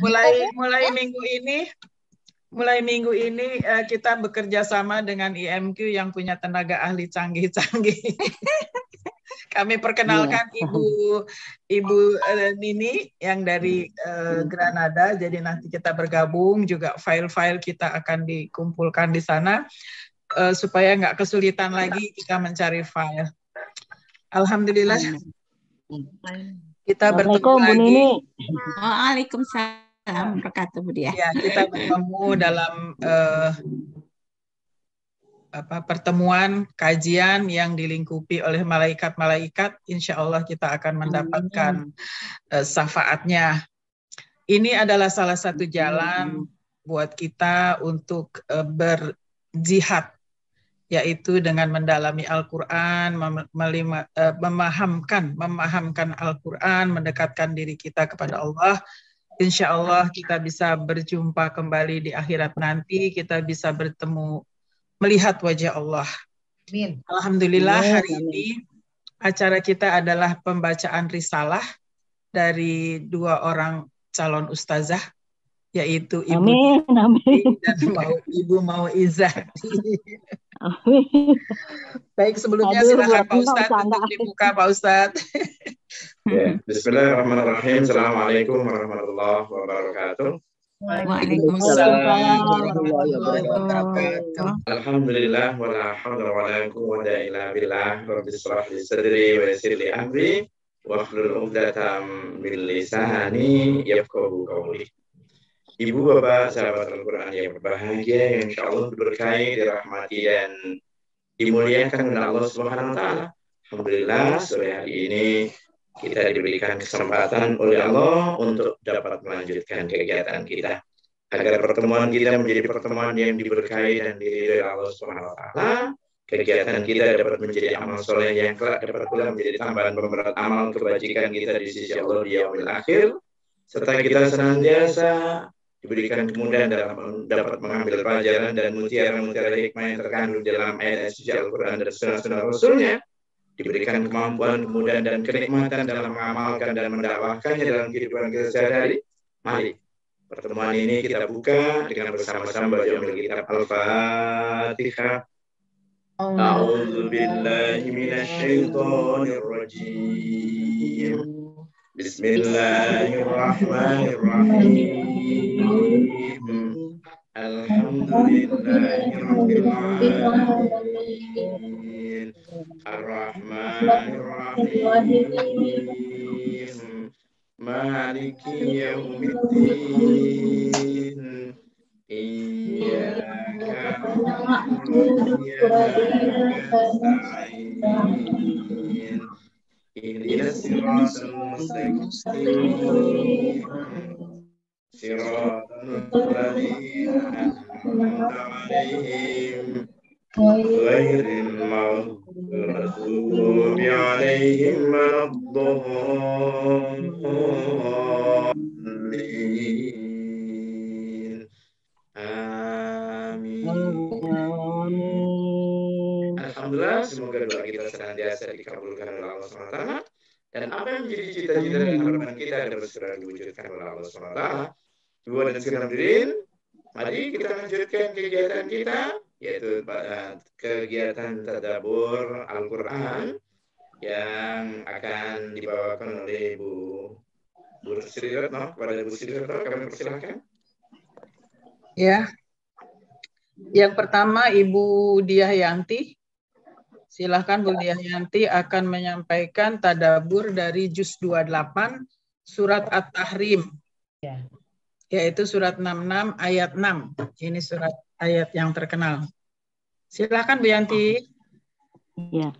mulai minggu ini kita bekerja sama dengan IMQ yang punya tenaga ahli canggih-canggih. Kami perkenalkan Ibu Nini yang dari Granada. Jadi nanti kita bergabung juga, file-file kita akan dikumpulkan di sana supaya nggak kesulitan lagi kita mencari file. Alhamdulillah kita bertemu lagi. Waalaikumsalam warahmatullahi wabarakatuh. Ya, kita bertemu dalam pertemuan kajian yang dilingkupi oleh malaikat-malaikat. Insya Allah kita akan mendapatkan syafaatnya. Ini adalah salah satu jalan buat kita untuk berjihad, yaitu dengan mendalami Al-Quran, memahamkan Al-Quran, mendekatkan diri kita kepada Allah. Insya Allah kita bisa berjumpa kembali di akhirat nanti, kita bisa bertemu, melihat wajah Allah. Amin. Alhamdulillah hari ini acara kita adalah pembacaan risalah dari 2 orang calon ustazah, yaitu Ibu dan Ibu Mauizah. Baik, sebelumnya silakan Pak Ustadz untuk dibuka, Pak Ustadz. Ya, bismillahirrahmanirrahim. Assalamualaikum warahmatullahi wabarakatuh. Waalaikumsalam warahmatullahi wabarakatuh. Alhamdulillah wala haula wala quwwata illa billah. Rabbi shrah li sadri wa yassir li amri wahlul 'uqdatam min lisani yafqahu qawli. Ibu, Bapak, sahabat Al-Quran yang berbahagia, yang insya Allah diberkahi, dirahmati, dan dimuliakan oleh Allah Subhanahu wa Ta'ala. Alhamdulillah, sore hari ini kita diberikan kesempatan oleh Allah untuk dapat melanjutkan kegiatan kita, agar pertemuan kita menjadi pertemuan yang diberkahi dan diridhoi Allah Subhanahu wa Ta'ala. Kegiatan kita dapat menjadi amal soleh yang kelak dapat pula menjadi tambahan pemberat amal kebajikan kita di sisi Allah di yaumil akhir, serta kita senantiasa diberikan kemudahan dalam dapat mengambil pelajaran dan mutiara-mutiara hikmah yang terkandung dalam ayat suci Al-Quran dan sunnah-sunnah Rasulnya, diberikan kemampuan, kemudahan, dan kenikmatan dalam mengamalkan dan mendakwahkannya dalam kehidupan kita sehari-hari. Mari pertemuan ini kita buka dengan bersama-sama baca umil kitab Al-Fatihah. A'udzu billahi minasyaitonir rajim. Bismillahirrahmanirrahim. Alhamdulillahirabbil alamin. Ar-Rahmanir-Rahim. Maliki yaumiddin. Iyyaka na'budu wa iyyaka nasta'in. Ihdinas siratal mustaqim. Siratal ladzina an'amta 'alaihim ghairil maghdubi 'alaihim waladdallin. Amin. Alhamdulillah, semoga doa kita senantiasa dikabulkan oleh Allah SWT, dan apa yang menjadi cita-cita dan harapan kita dapat segera diwujudkan oleh Allah SWT. Ibu dan sekalian hadirin, mari kita lanjutkan kegiatan kita, yaitu kegiatan tadabbur Al-Quran yang akan dibawakan oleh Bu Sri Retno. Kepada Bu Sri Retno kami persilahkan. Ya, yang pertama Ibu Diah Yanti. Silahkan Bu Diah Yanti akan menyampaikan tadabbur dari juz 28 surat At-Tahrim. Ya. Yaitu surat 66 ayat 6. Ini surat ayat yang terkenal. Silakan Bu Yanti. Ya.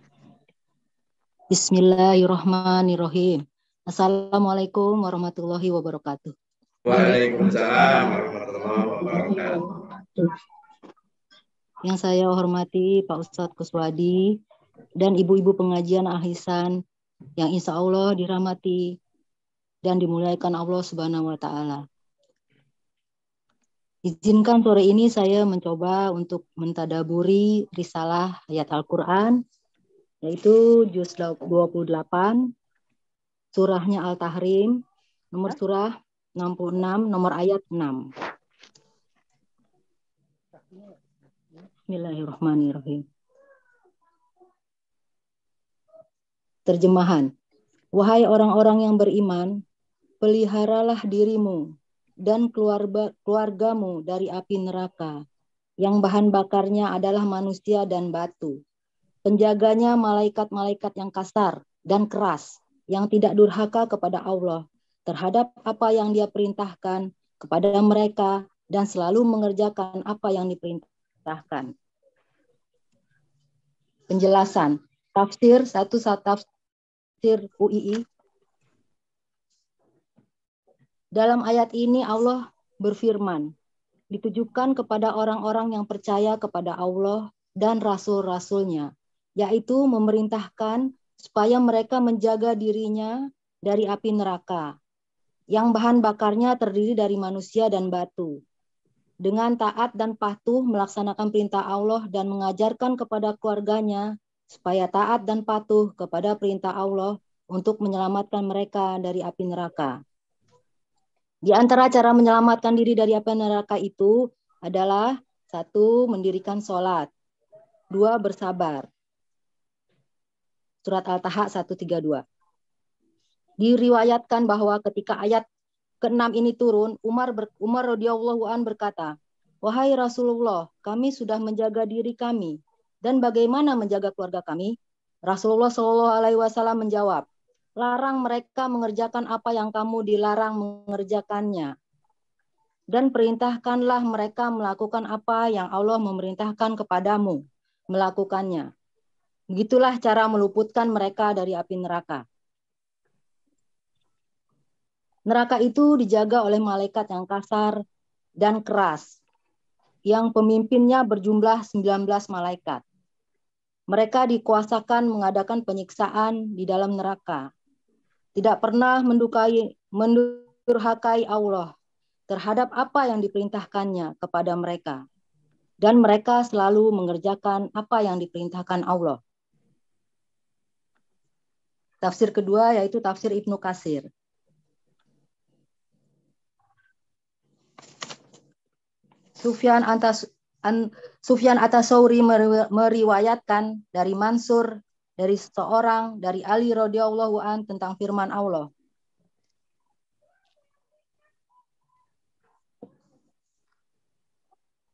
Bismillahirrahmanirrahim. Assalamualaikum warahmatullahi wabarakatuh. Waalaikumsalam warahmatullahi wabarakatuh. Yang saya hormati Pak Ustadz Kuswadi dan ibu-ibu pengajian Al-Ihsan yang insya Allah dirahmati dan dimuliakan Allah Subhanahu wa Ta'ala. Izinkan sore ini saya mencoba untuk mentadaburi risalah ayat Al-Quran, yaitu juz 28, surahnya Al-Tahrim, nomor surah 66 nomor ayat 6. Bismillahirrahmanirrahim. Terjemahan. Wahai orang-orang yang beriman, peliharalah dirimu dan keluargamu dari api neraka, yang bahan bakarnya adalah manusia dan batu. Penjaganya malaikat-malaikat yang kasar dan keras, yang tidak durhaka kepada Allah, terhadap apa yang Dia perintahkan kepada mereka, dan selalu mengerjakan apa yang diperintahkan. Penjelasan. Tafsir UII. Dalam ayat ini Allah berfirman, ditujukan kepada orang-orang yang percaya kepada Allah dan rasul-rasulnya, yaitu memerintahkan supaya mereka menjaga dirinya dari api neraka, yang bahan bakarnya terdiri dari manusia dan batu. Dengan taat dan patuh melaksanakan perintah Allah dan mengajarkan kepada keluarganya supaya taat dan patuh kepada perintah Allah untuk menyelamatkan mereka dari api neraka. Di antara cara menyelamatkan diri dari api neraka itu adalah 1. Mendirikan sholat, 2. Bersabar. Surat Al-Taha 132. Diriwayatkan bahwa ketika ayat ke-6 ini turun, Umar radhiyallahu an berkata, wahai Rasulullah, kami sudah menjaga diri kami, dan bagaimana menjaga keluarga kami? Rasulullah SAW menjawab, larang mereka mengerjakan apa yang kamu dilarang mengerjakannya, dan perintahkanlah mereka melakukan apa yang Allah memerintahkan kepadamu melakukannya. Begitulah cara meluputkan mereka dari api neraka. Neraka itu dijaga oleh malaikat yang kasar dan keras, yang pemimpinnya berjumlah 19 malaikat. Mereka dikuasakan mengadakan penyiksaan di dalam neraka. Tidak pernah mendurhakai Allah terhadap apa yang diperintahkannya kepada mereka. Dan mereka selalu mengerjakan apa yang diperintahkan Allah. Tafsir kedua yaitu tafsir Ibnu Katsir. Sufyan At-Tsauri meriwayatkan dari Mansur dari seseorang dari Ali radhiyallahu an tentang firman Allah.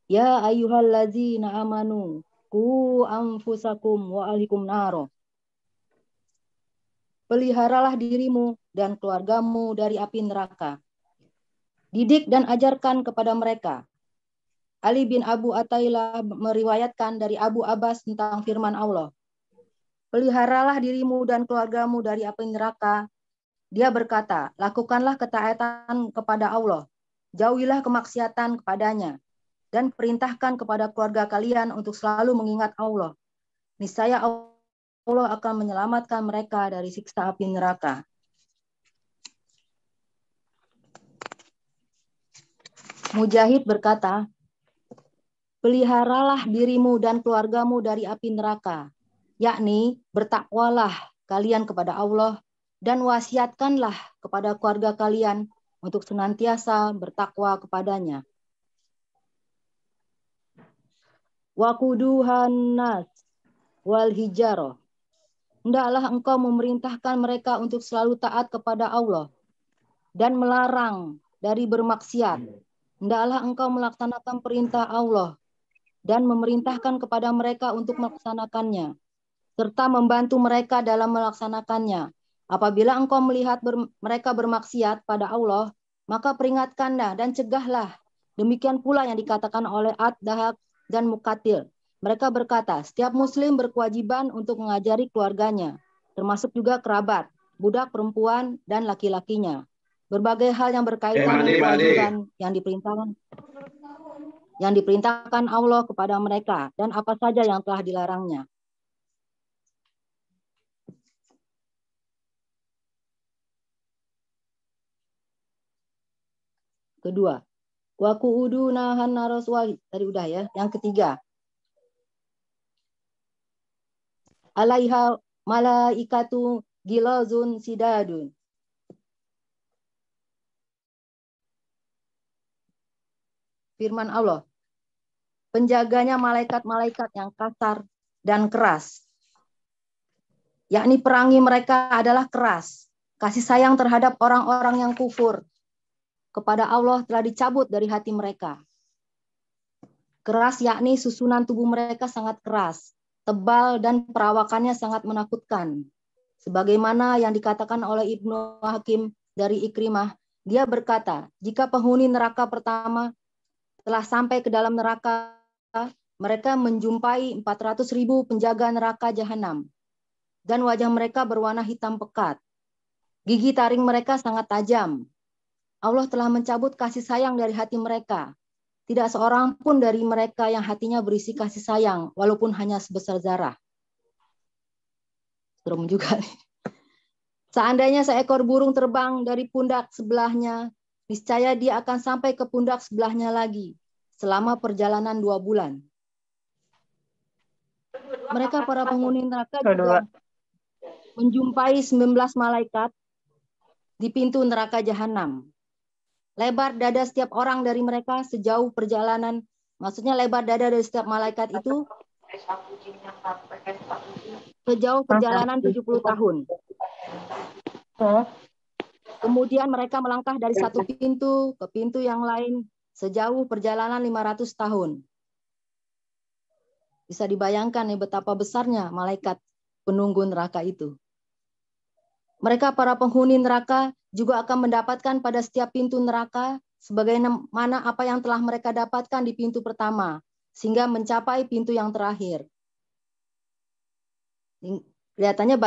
Ya ayyuhallazina amanu qu anfusakum wa ahlikum naro. Peliharalah dirimu dan keluargamu dari api neraka. Didik dan ajarkan kepada mereka. Ali bin Abu Atailah meriwayatkan dari Abu Abbas tentang firman Allah. Peliharalah dirimu dan keluargamu dari api neraka. Dia berkata, lakukanlah ketaatan kepada Allah. Jauhilah kemaksiatan kepadanya. Dan perintahkan kepada keluarga kalian untuk selalu mengingat Allah. Niscaya Allah akan menyelamatkan mereka dari siksa api neraka. Mujahid berkata, peliharalah dirimu dan keluargamu dari api neraka, yakni bertakwalah kalian kepada Allah dan wasiatkanlah kepada keluarga kalian untuk senantiasa bertakwa kepadanya. Waquduhan nas wal hijarah. Hendaklah engkau memerintahkan mereka untuk selalu taat kepada Allah dan melarang dari bermaksiat. Hendaklah engkau melaksanakan perintah Allah dan memerintahkan kepada mereka untuk melaksanakannya, serta membantu mereka dalam melaksanakannya. Apabila engkau melihat mereka bermaksiat pada Allah, maka peringatkanlah dan cegahlah. Demikian pula yang dikatakan oleh Ad-Dahak dan Muqatil. Mereka berkata, setiap muslim berkewajiban untuk mengajari keluarganya, termasuk juga kerabat, budak perempuan, dan laki-lakinya. Berbagai hal yang berkaitan dengan kewajiban yang diperintahkan Allah kepada mereka, dan apa saja yang telah dilarangnya. Kedua, waku'udu nahan naraswah, tadi udah ya. Yang ketiga, alaiha malaikatu gilazun sidadun. firman Allah, penjaganya malaikat-malaikat yang kasar dan keras. Yakni perangi mereka adalah keras. Kasih sayang terhadap orang-orang yang kufur kepada Allah telah dicabut dari hati mereka. Keras yakni susunan tubuh mereka sangat keras, tebal dan perawakannya sangat menakutkan. Sebagaimana yang dikatakan oleh Ibnu Hakim dari Ikrimah, dia berkata, jika penghuni neraka pertama telah sampai ke dalam neraka, mereka menjumpai 400.000 penjaga neraka jahanam. Dan wajah mereka berwarna hitam pekat. Gigi taring mereka sangat tajam. Allah telah mencabut kasih sayang dari hati mereka. Tidak seorang pun dari mereka yang hatinya berisi kasih sayang, walaupun hanya sebesar zarah. Serem juga. Seandainya seekor burung terbang dari pundak sebelahnya, niscaya dia akan sampai ke pundak sebelahnya lagi, selama perjalanan 2 bulan. Mereka para penghuni neraka juga menjumpai 19 malaikat di pintu neraka jahanam. Lebar dada setiap orang dari mereka sejauh perjalanan, maksudnya lebar dada dari setiap malaikat itu sejauh perjalanan 70 tahun. Kemudian mereka melangkah dari satu pintu ke pintu yang lain sejauh perjalanan 500 tahun. Bisa dibayangkan nih betapa besarnya malaikat penunggu neraka itu. Mereka para penghuni neraka juga akan mendapatkan pada setiap pintu neraka sebagaimana apa yang telah mereka dapatkan di pintu pertama, sehingga mencapai pintu yang terakhir. Kelihatannya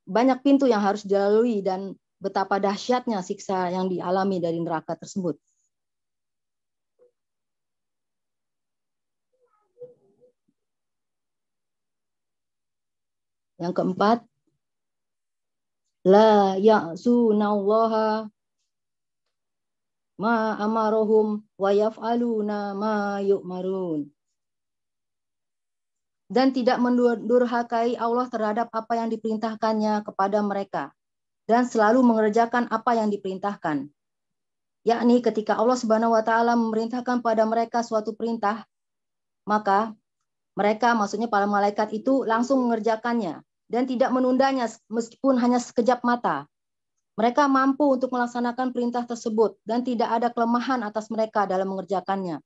banyak pintu yang harus dilalui dan betapa dahsyatnya siksa yang dialami dari neraka tersebut. Yang keempat, la ya'sunallaha ma amarohum wa yaf'aluna ma yu'marun. Dan tidak mendurhakai Allah terhadap apa yang diperintahkannya kepada mereka, dan selalu mengerjakan apa yang diperintahkan. Yakni ketika Allah Subhanahu wa taala memerintahkan pada mereka suatu perintah, maka mereka, maksudnya para malaikat itu langsung mengerjakannya dan tidak menundanya meskipun hanya sekejap mata. Mereka mampu untuk melaksanakan perintah tersebut dan tidak ada kelemahan atas mereka dalam mengerjakannya.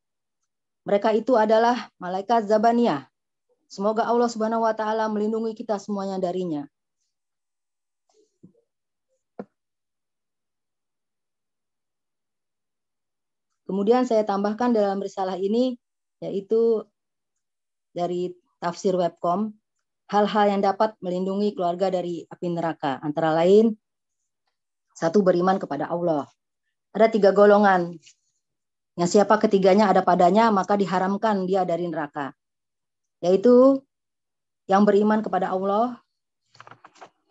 Mereka itu adalah malaikat Zabaniyah. Semoga Allah Subhanahu wa taala melindungi kita semuanya darinya. Kemudian saya tambahkan dalam risalah ini, yaitu dari tafsir Webcom, hal-hal yang dapat melindungi keluarga dari api neraka. Antara lain, 1, beriman kepada Allah. Ada 3 golongan. Yang siapa ketiganya ada padanya, maka diharamkan dia dari neraka. Yaitu yang beriman kepada Allah,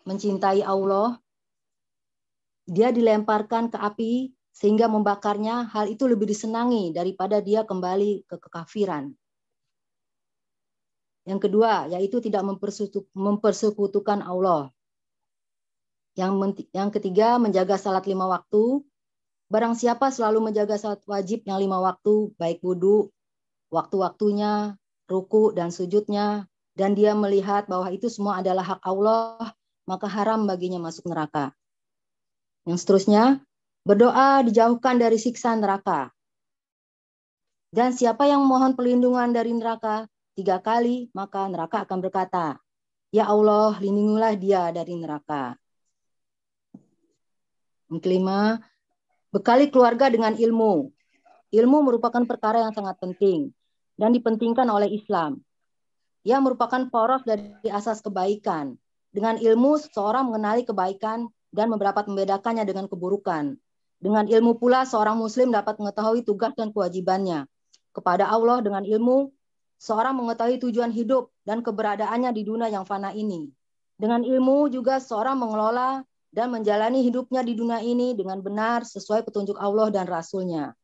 mencintai Allah, dia dilemparkan ke api sehingga membakarnya, hal itu lebih disenangi daripada dia kembali ke kekafiran. Yang kedua, yaitu tidak mempersekutukan Allah. Yang ketiga, menjaga salat 5 waktu. Barang siapa selalu menjaga salat wajib yang 5 waktu, baik wudu, waktu-waktunya, ruku dan sujudnya, dan dia melihat bahwa itu semua adalah hak Allah, maka haram baginya masuk neraka. Yang seterusnya, berdoa dijauhkan dari siksa neraka. Dan siapa yang mohon perlindungan dari neraka 3 kali, maka neraka akan berkata, ya Allah, lindungilah dia dari neraka. Yang kelima, bekali keluarga dengan ilmu. Ilmu merupakan perkara yang sangat penting dan dipentingkan oleh Islam. Ia merupakan poros dari asas kebaikan. Dengan ilmu, seseorang mengenali kebaikan dan dapat membedakannya dengan keburukan. Dengan ilmu pula, seorang muslim dapat mengetahui tugas dan kewajibannya. Kepada Allah dengan ilmu, seorang mengetahui tujuan hidup dan keberadaannya di dunia yang fana ini. Dengan ilmu juga seorang mengelola dan menjalani hidupnya di dunia ini dengan benar sesuai petunjuk Allah dan Rasul-Nya.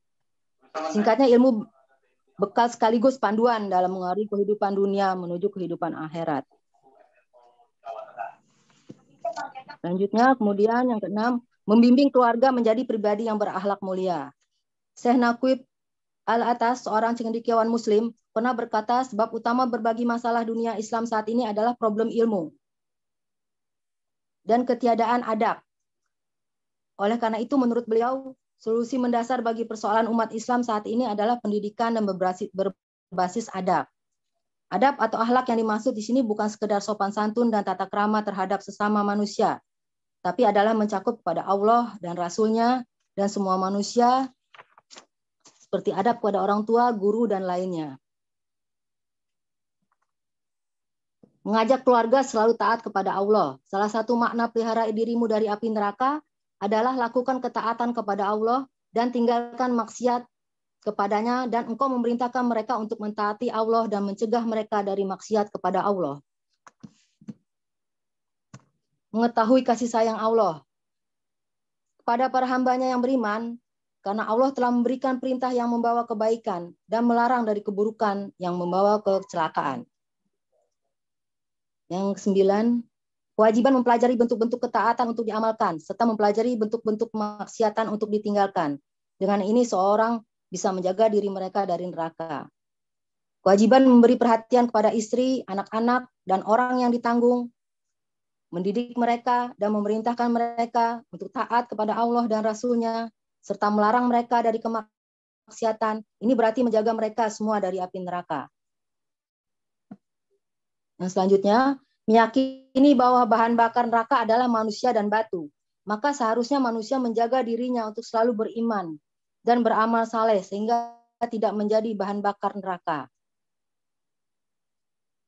Singkatnya, ilmu bekal sekaligus panduan dalam mengarungi kehidupan dunia menuju kehidupan akhirat. Selanjutnya, kemudian yang keenam, membimbing keluarga menjadi pribadi yang berakhlak mulia. Syekh Naqib Al-Atas, seorang cendekiawan Muslim, pernah berkata sebab utama berbagi masalah dunia Islam saat ini adalah problem ilmu dan ketiadaan adab. Oleh karena itu, menurut beliau, solusi mendasar bagi persoalan umat Islam saat ini adalah pendidikan dan berbasis adab. Adab atau akhlak yang dimaksud di sini bukan sekedar sopan santun dan tata krama terhadap sesama manusia, tapi adalah mencakup kepada Allah dan Rasul-Nya dan semua manusia, seperti adab kepada orang tua, guru, dan lainnya. Mengajak keluarga selalu taat kepada Allah. Salah satu makna pelihara dirimu dari api neraka adalah lakukan ketaatan kepada Allah dan tinggalkan maksiat kepadanya, dan engkau memerintahkan mereka untuk mentaati Allah dan mencegah mereka dari maksiat kepada Allah. Mengetahui kasih sayang Allah kepada para hambanya yang beriman, karena Allah telah memberikan perintah yang membawa kebaikan dan melarang dari keburukan yang membawa kecelakaan. Yang ke-9, kewajiban mempelajari bentuk-bentuk ketaatan untuk diamalkan, serta mempelajari bentuk-bentuk kemaksiatan untuk ditinggalkan. Dengan ini seorang bisa menjaga diri mereka dari neraka. Kewajiban memberi perhatian kepada istri, anak-anak, dan orang yang ditanggung, mendidik mereka dan memerintahkan mereka untuk taat kepada Allah dan Rasul-Nya, serta melarang mereka dari kemaksiatan. Ini berarti menjaga mereka semua dari api neraka. Yang selanjutnya, meyakini bahwa bahan bakar neraka adalah manusia dan batu. Maka seharusnya manusia menjaga dirinya untuk selalu beriman dan beramal saleh sehingga tidak menjadi bahan bakar neraka.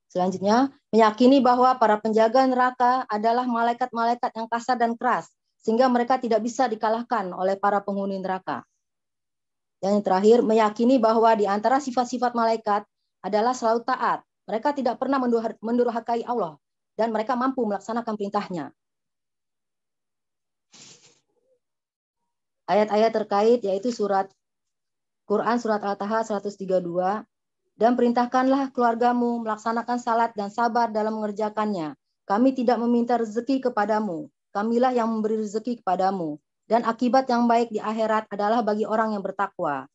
Selanjutnya, meyakini bahwa para penjaga neraka adalah malaikat-malaikat yang kasar dan keras, sehingga mereka tidak bisa dikalahkan oleh para penghuni neraka. Dan yang terakhir, meyakini bahwa di antara sifat-sifat malaikat adalah selalu taat. Mereka tidak pernah mendurhakai Allah, dan mereka mampu melaksanakan perintahnya. Ayat-ayat terkait yaitu surat Quran, surat Al-Taha 132, dan perintahkanlah keluargamu melaksanakan salat dan sabar dalam mengerjakannya. Kami tidak meminta rezeki kepadamu, kamilah yang memberi rezeki kepadamu. Dan akibat yang baik di akhirat adalah bagi orang yang bertakwa.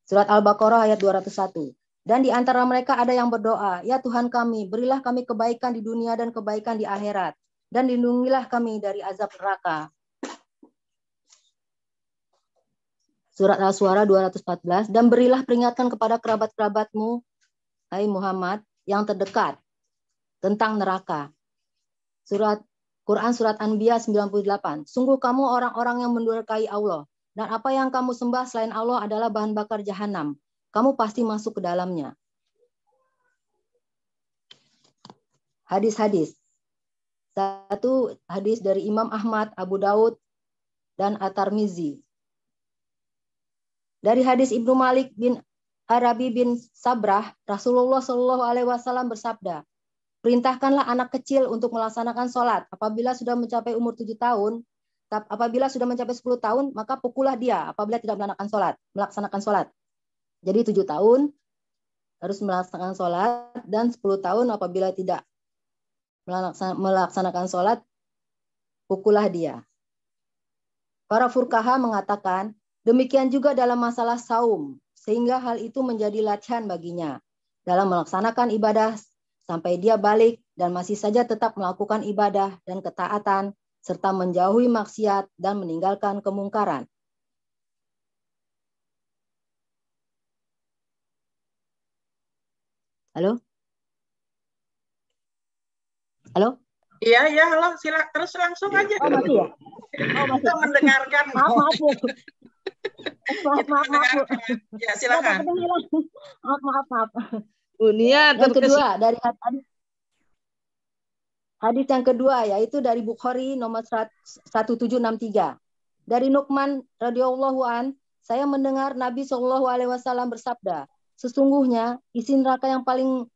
Surat Al-Baqarah ayat 201. Dan di antara mereka ada yang berdoa, ya Tuhan kami, berilah kami kebaikan di dunia dan kebaikan di akhirat. Dan lindungilah kami dari azab neraka. Surat Al-Suara 214. Dan berilah peringatan kepada kerabat-kerabatmu, hai Muhammad, yang terdekat tentang neraka. Surat Quran surat Anbiya 98. Sungguh kamu orang-orang yang mendurhakai Allah, dan apa yang kamu sembah selain Allah adalah bahan bakar jahanam. Kamu pasti masuk ke dalamnya. Hadis-hadis. Satu hadis dari Imam Ahmad, Abu Daud, dan At-Tirmizi. Dari hadis Ibnu Malik bin Arabi bin Sabrah, Rasulullah Shallallahu Alaihi Wasallam bersabda, perintahkanlah anak kecil untuk melaksanakan sholat. Apabila sudah mencapai umur 7 tahun, apabila sudah mencapai 10 tahun, maka pukullah dia apabila tidak melaksanakan sholat. Jadi 7 tahun harus melaksanakan sholat, dan 10 tahun apabila tidak melaksanakan sholat, pukullah dia. Para fuqaha mengatakan, demikian juga dalam masalah saum, sehingga hal itu menjadi latihan baginya dalam melaksanakan ibadah sampai dia balik dan masih saja tetap melakukan ibadah dan ketaatan, serta menjauhi maksiat dan meninggalkan kemungkaran. Halo? Halo? Iya, halo, silakan terus langsung aja. Oh, masih ya? Oh, masih. Kita mendengarkan. Maaf, Bu. Maaf. Ya, silakan. Maaf. Dunia yang kedua dari hadis yang kedua yaitu dari Bukhari nomor 1763. Dari Nu'man radhiyallahu an, saya mendengar Nabi Shallallahu alaihi wasallam bersabda, sesungguhnya isi neraka yang paling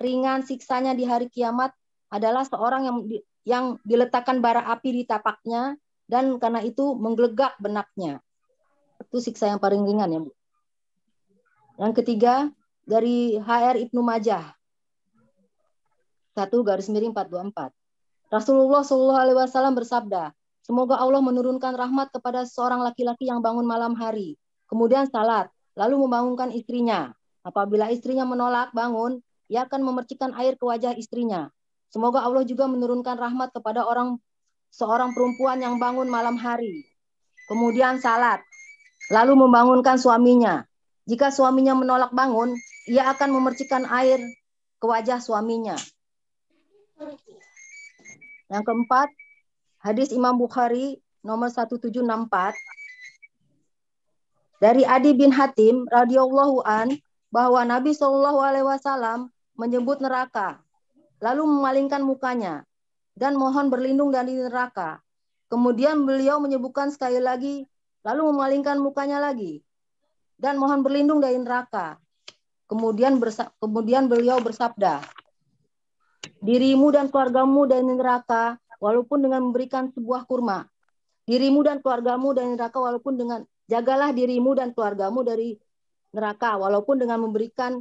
ringan siksanya di hari kiamat adalah seorang yang diletakkan bara api di tapaknya dan karena itu menggelegak benaknya. Itu siksa yang paling ringan ya, Bu. Yang ketiga dari HR Ibnu Majah 1/424. Rasulullah Shallallahu alaihi wasallam bersabda, semoga Allah menurunkan rahmat kepada seorang laki-laki yang bangun malam hari, kemudian salat, lalu membangunkan istrinya. Apabila istrinya menolak bangun, ia akan memercikkan air ke wajah istrinya. Semoga Allah juga menurunkan rahmat kepada seorang perempuan yang bangun malam hari. Kemudian salat, lalu membangunkan suaminya. Jika suaminya menolak bangun, ia akan memercikkan air ke wajah suaminya. Yang keempat, hadis Imam Bukhari nomor 1764 dari Adi bin Hatim radhiyallahu an bahwa Nabi SAW menyebut neraka, lalu memalingkan mukanya dan mohon berlindung dari neraka. Kemudian beliau menyebutkan sekali lagi, lalu memalingkan mukanya lagi dan mohon berlindung dari neraka. Kemudian beliau bersabda, dirimu dan keluargamu dari neraka walaupun dengan memberikan sebuah kurma. Dirimu dan keluargamu dari neraka walaupun dengan jagalah dirimu dan keluargamu dari neraka walaupun dengan memberikan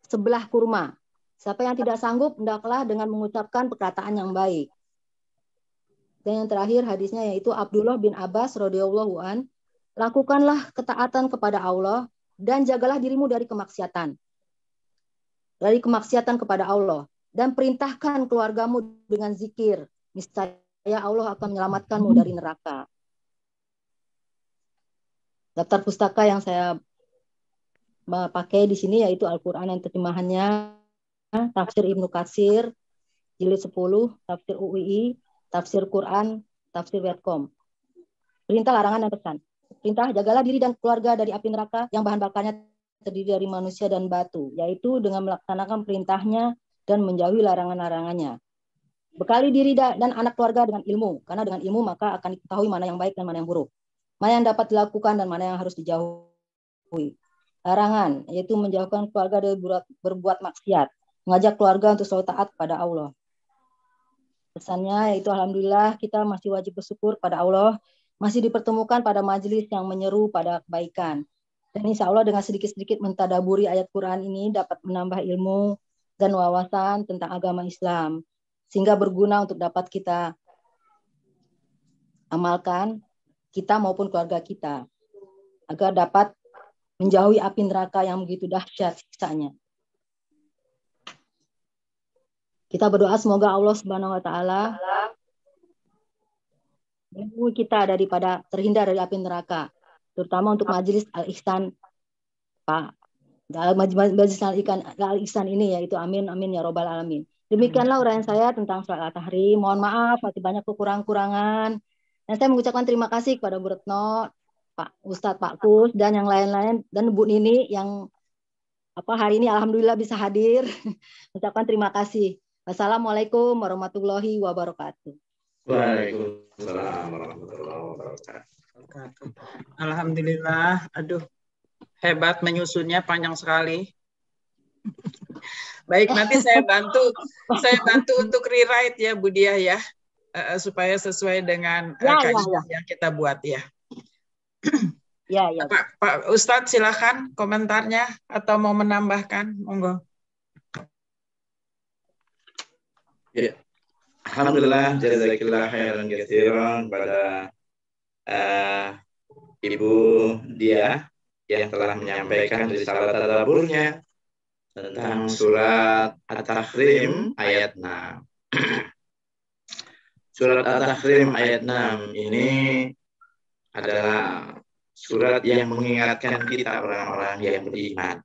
sebelah kurma. Siapa yang tidak sanggup, hendaklah dengan mengucapkan perkataan yang baik. Dan yang terakhir hadisnya yaitu Abdullah bin Abbas radhiyallahu an, lakukanlah ketaatan kepada Allah dan jagalah dirimu dari kemaksiatan. Dari kemaksiatan kepada Allah dan perintahkan keluargamu dengan zikir. Niscaya Allah akan menyelamatkanmu dari neraka. Daftar pustaka yang saya pakai di sini yaitu Al-Quran yang terjemahannya Tafsir Ibnu Katsir, jilid 10, Tafsir UII, Tafsir Quran, Tafsir Wetcom. Perintah, larangan, dan pesan. Perintah, jagalah diri dan keluarga dari api neraka yang bahan bakarnya terdiri dari manusia dan batu, yaitu dengan melaksanakan perintahnya dan menjauhi larangan-larangannya. Bekali diri dan anak keluarga dengan ilmu, karena dengan ilmu maka akan diketahui mana yang baik dan mana yang buruk, mana yang dapat dilakukan dan mana yang harus dijauhi. Larangan, yaitu menjauhkan keluarga dari berbuat maksiat, mengajak keluarga untuk selalu taat kepada Allah. Pesannya yaitu alhamdulillah kita masih wajib bersyukur pada Allah, masih dipertemukan pada majelis yang menyeru pada kebaikan. Dan insya Allah dengan sedikit-sedikit mentadaburi ayat Quran ini dapat menambah ilmu dan wawasan tentang agama Islam, sehingga berguna untuk dapat kita amalkan, kita maupun keluarga kita, agar dapat menjauhi api neraka yang begitu dahsyat siksanya. Kita berdoa semoga Allah Subhanahu wa taala melindungi kita daripada terhindar dari api neraka, terutama untuk majelis Al-Ihsan Pak. Majelis Al-Ihsan ini yaitu amin amin ya robbal alamin. Demikianlah uraian saya tentang surat At-Tahrim. Mohon maaf masih banyak kekurangan-kurangan. Dan saya mengucapkan terima kasih kepada Bu Retno, Pak Ustadz Pak Kus dan yang lain-lain dan Bu Nini yang hari ini alhamdulillah bisa hadir. Ucapkan terima kasih. Wassalamualaikum warahmatullahi wabarakatuh. Waalaikumsalam warahmatullahi wabarakatuh. Alhamdulillah, aduh hebat menyusunnya, panjang sekali. Baik, nanti saya bantu untuk rewrite ya Bu Diah ya, supaya sesuai dengan kaidah yang kita buat ya. Ya. Pak Ustadz silakan komentarnya atau mau menambahkan, monggo. Ya. Alhamdulillah, jazakillah khairan katsiran pada Ibu Diah yang telah menyampaikan risalah tadaburnya tentang surat At-Tahrim ayat 6. Surat At-Tahrim ayat 6 ini adalah surat yang mengingatkan kita orang-orang yang beriman.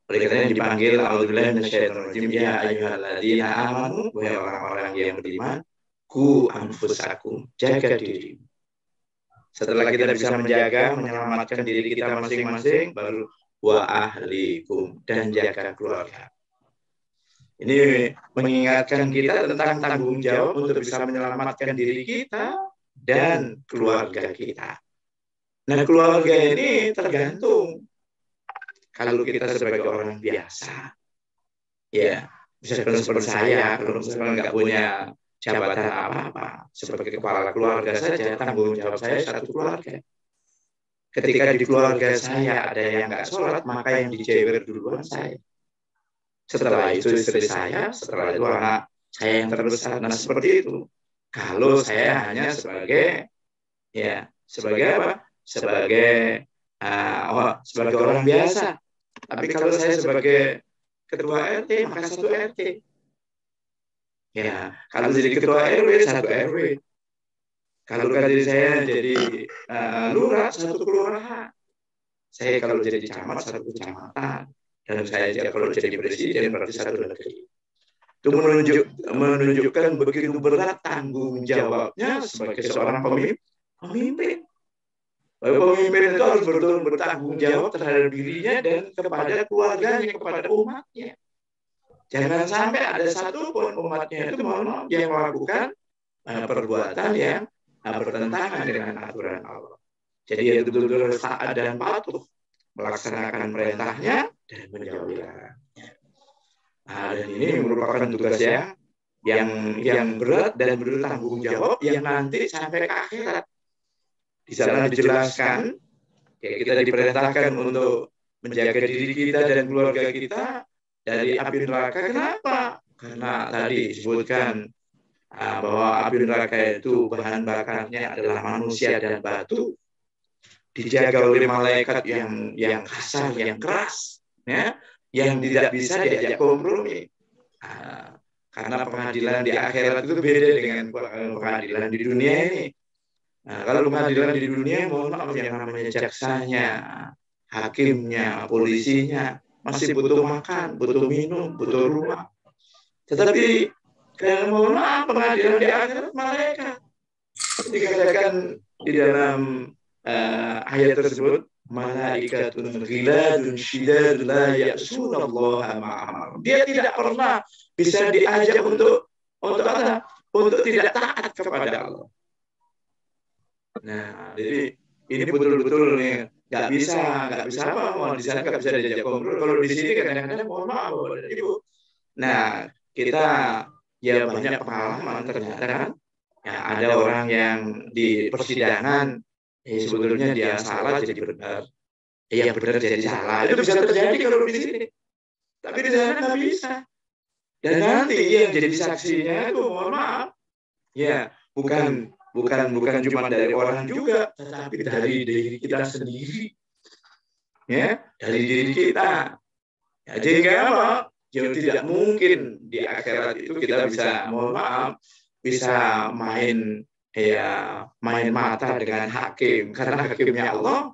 Oleh karena dipanggil a'udzubillahi minasyaitonir rajim, ya ayyuhalladzina amanu, wahai orang-orang yang beriman, ku anfusakum, jaga diri. Setelah kita bisa menjaga, menyelamatkan diri kita masing-masing, baru wa ahlikum, dan jaga keluarga. Ini mengingatkan kita tentang tanggung jawab untuk bisa menyelamatkan diri kita dan keluarga kita. Nah, keluarga ini tergantung. Kalau kita sebagai orang biasa, ya misalkan seperti saya, kalau misalkan nggak punya jabatan apa-apa, sebagai kepala keluarga saja, tanggung jawab saya satu keluarga. Ketika di keluarga saya ada yang nggak sholat, maka yang dijewer duluan saya. Setelah itu istri saya, setelah itu anak saya yang terbesar. Nah seperti itu. Kalau saya hanya sebagai apa? Sebagai sebagai orang biasa. Tapi kalau saya sebagai ketua RT, maka satu RT. Ya, kalau jadi ketua RW, satu RW. Kalau kader saya jadi lurah, satu kelurahan. Saya kalau jadi camat, satu kecamatan. Dan saya kalau jadi presiden, berarti satu negeri. Itu menunjukkan begitu berat tanggung jawabnya sebagai seorang pemimpin. Pemimpin itu harus betul bertanggung jawab terhadap dirinya dan kepada keluarganya, kepada umatnya. Jangan sampai ada satupun umatnya itu yang melakukan perbuatan yang bertentangan dengan aturan Allah. Jadi betul-betul taat dan patuh melaksanakan perintahnya dan menjauhi larangannya. Dan ini merupakan tugas yang berat dan bertanggung jawab yang nanti sampai ke akhirat. Di sana dijelaskan, kita diperintahkan untuk menjaga diri kita dan keluarga kita dari api neraka. Kenapa? Karena tadi disebutkan bahwa api neraka itu bahan bakarnya adalah manusia dan batu, dijaga oleh malaikat yang kasar, yang keras, ya, yang tidak bisa diajak kompromi. Karena pengadilan di akhirat itu beda dengan pengadilan di dunia ini. Kalau pengadilan di dunia, mohon maaf, yang namanya jaksanya, hakimnya, polisinya masih butuh makan, butuh minum, butuh rumah. Tetapi kalau mohon maaf, pengadilan di akhirat malaikat. Dikatakan di dalam ayat tersebut, malaikatun ghiladun syidadun la ya'sunallaha ma'amar. Dia tidak pernah bisa diajak untuk apa? Untuk tidak taat kepada Allah. Nah, jadi ini betul-betul nih nggak bisa apa, di sana nggak bisa diajak ngobrol. Kalau di sini kadang-kadang mohon maaf Bapak dan Ibu. Nah, kita ya banyak pengalaman ternyata kan. Ya, ada orang yang di persidangan sebetulnya dia salah jadi benar. Iya benar jadi salah. Itu bisa terjadi kalau di sini. Tapi di sana nggak bisa. Dan nanti yang jadi saksinya itu mohon maaf. Ya, bukan cuma dari orang juga, tetapi dari diri kita sendiri. Ya, dari diri kita. Ya, jadi apa? Jadi tidak mungkin di akhirat itu kita bisa, mohon maaf, bisa main mata dengan hakim, karena hakimnya Allah,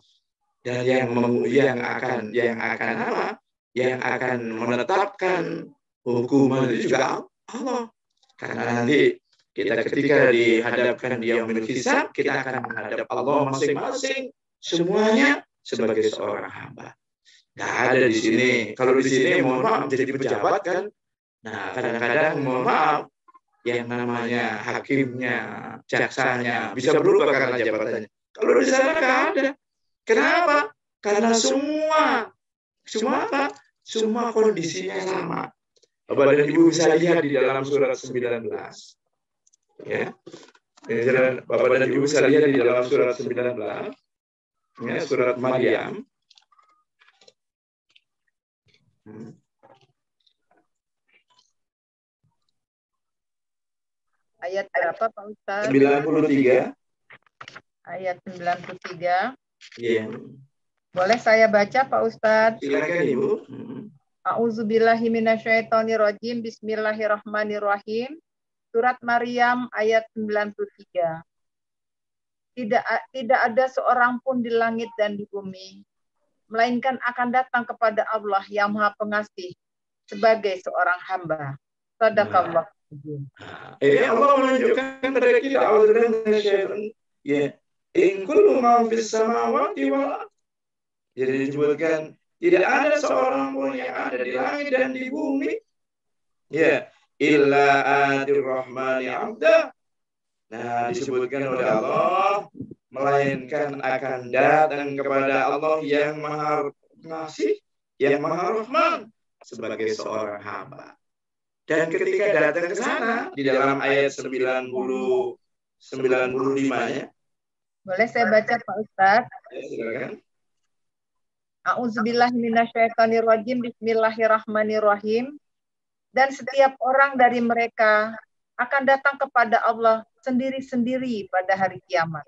dan yang akan menetapkan hukuman itu juga Allah. Karena nanti kita ketika dihadapkan di yaumil hisab, kita akan menghadap Allah masing-masing, semuanya sebagai seorang hamba. Nggak ada di sini. Kalau di sini mohon maaf jadi pejabat kan. Nah kadang-kadang mohon maaf yang namanya hakimnya, jaksanya bisa berubah karena jabatannya. Kalau di sana nggak ada. Kenapa? Karena semua kondisinya sama. Bapak dan Ibu bisa lihat di dalam surat 19. Ya. Bapak dan Ibu bisa lihat di dalam surat 19. Ya, surat Maryam. Ayat berapa Pak Ustaz? 93. Ayat 93. Iya. Boleh saya baca Pak Ustaz? Silakan Ibu. A'udzubillahi minasyaitonirrajim. Bismillahirrahmanirrahim. Surat Maryam ayat 93. Tidak ada seorang pun di langit dan di bumi, melainkan akan datang kepada Allah yang Maha Pengasih sebagai seorang hamba. Shadaqallah. Ini Allah menunjukkan kepada kita ya, in kullu ma fis samawati wal ardh. Jadi disebutkan tidak ada seorang pun yang ada di langit dan di bumi, ya, illa atir rahmani abda. Nah, disebutkan oleh Allah, melainkan akan datang kepada Allah yang Maha Pengasih, yang Maha Rahman sebagai seorang hamba. Dan ketika datang ke sana di dalam ayat 95 ya. Boleh saya baca Pak Ustaz? Ya, silakan. A'udzubillahi minasyaitonirrajim. Bismillahirrahmanirrahim. Dan setiap orang dari mereka akan datang kepada Allah sendiri-sendiri pada hari kiamat.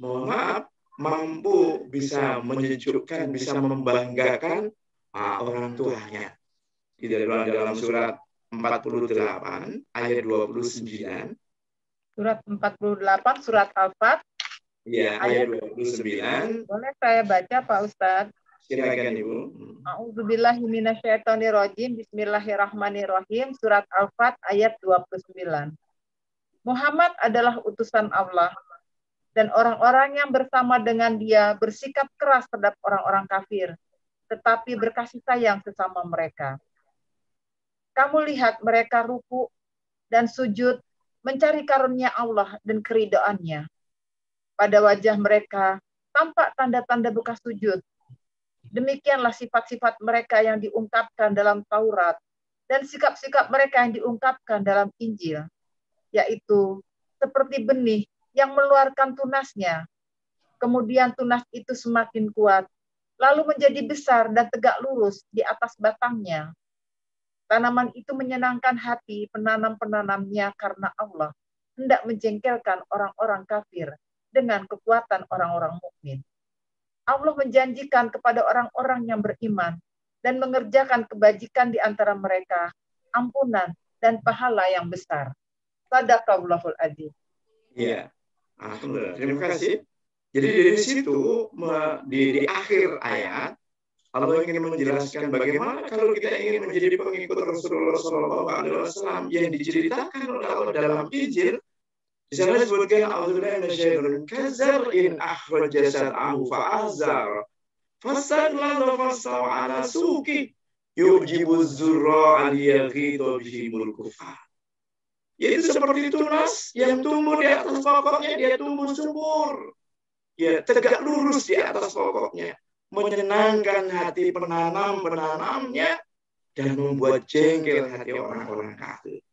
Mohon maaf, mampu bisa menyejukkan, bisa membanggakan orang tuanya. Di dalam surat 48 ayat 29. Surat 48, surat Al-Fat. Ya, ayat 29. Boleh saya baca, Pak Ustadz? Silakan, Ibu. A'udzubillahi minasyaitonirrajim. Bismillahirrahmanirrahim. Surat Al-Fat ayat 29. Muhammad adalah utusan Allah, dan orang-orang yang bersama dengan dia bersikap keras terhadap orang-orang kafir, tetapi berkasih sayang sesama mereka. Kamu lihat mereka ruku dan sujud mencari karunia Allah dan keridoannya. Pada wajah mereka tampak tanda-tanda bekas sujud. Demikianlah sifat-sifat mereka yang diungkapkan dalam Taurat dan sikap-sikap mereka yang diungkapkan dalam Injil, yaitu seperti benih yang mengeluarkan tunasnya. Kemudian tunas itu semakin kuat, lalu menjadi besar dan tegak lurus di atas batangnya. Tanaman itu menyenangkan hati penanam-penanamnya karena Allah hendak menjengkelkan orang-orang kafir dengan kekuatan orang-orang mukmin. Allah menjanjikan kepada orang-orang yang beriman dan mengerjakan kebajikan di antara mereka ampunan dan pahala yang besar. Shadaqallahul adzim. Ya, alhamdulillah. Terima kasih. Jadi dari situ di akhir ayat Allah ingin menjelaskan bagaimana kalau kita ingin menjadi pengikut Rasulullah SAW yang diceritakan oleh Allah dalam Injil. Di sana disebutkan a'udzubillahi minasyaitonir kazar'in akhraja sar'ahu fa'azar fastaghlala fastawa 'ala suqi yujibu az-zurra'a liyaghidha bihimul kufar. Yaitu seperti tunas yang tumbuh di atas pokoknya, dia tumbuh subur. Ya, tegak lurus di atas pokoknya, menyenangkan hati penanam-penanamnya dan membuat jengkel hati orang-orang kafir.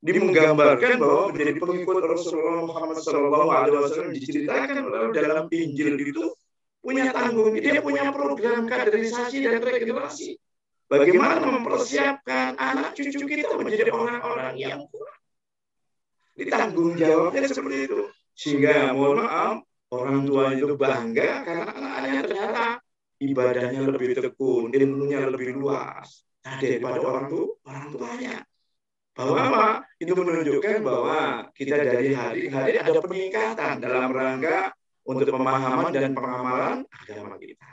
Dia menggambarkan bahwa menjadi pengikut Rasulullah Muhammad SAW diceritakan dalam Injil itu punya tanggung, dia punya program kaderisasi dan regenerasi. Bagaimana mempersiapkan anak cucu kita menjadi orang-orang yang kuat. Ditanggung jawabnya seperti itu. Sehingga mohon maaf, orang tua itu bangga karena anaknya ternyata ibadahnya lebih tekun, ilmunya lebih luas daripada orang tuanya. Bahwa apa? Itu menunjukkan bahwa kita dari hari ke hari ada peningkatan dalam rangka untuk pemahaman dan pengamalan agama kita.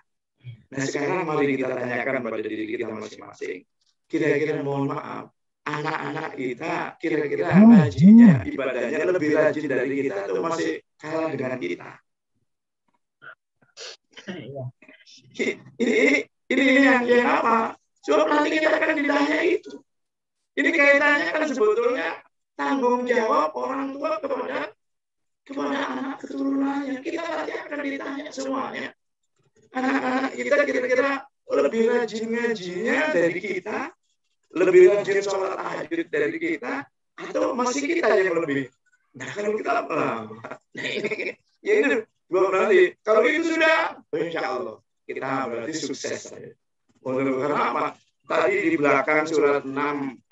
Nah sekarang mari kita tanyakan pada diri kita masing-masing. Kira-kira mohon maaf, anak-anak kita kira-kira ngajinya, ibadahnya lebih rajin dari kita atau masih kalah dengan kita? Ini yang apa? Sebab nanti kita akan ditanya itu. Ini kaitannya kan sebetulnya tanggung jawab orang tua kepada anak keturunannya. Kita nanti akan ditanya semuanya. Anak-anak kita kira-kira lebih rajin ngajinya dari kita, lebih rajin sholat tahajud dari kita, atau masih kita yang lebih? Nah kalau kita ya itu berarti kalau itu sudah, insya Allah kita berarti sukses. Karena apa? Tadi di belakang surat 6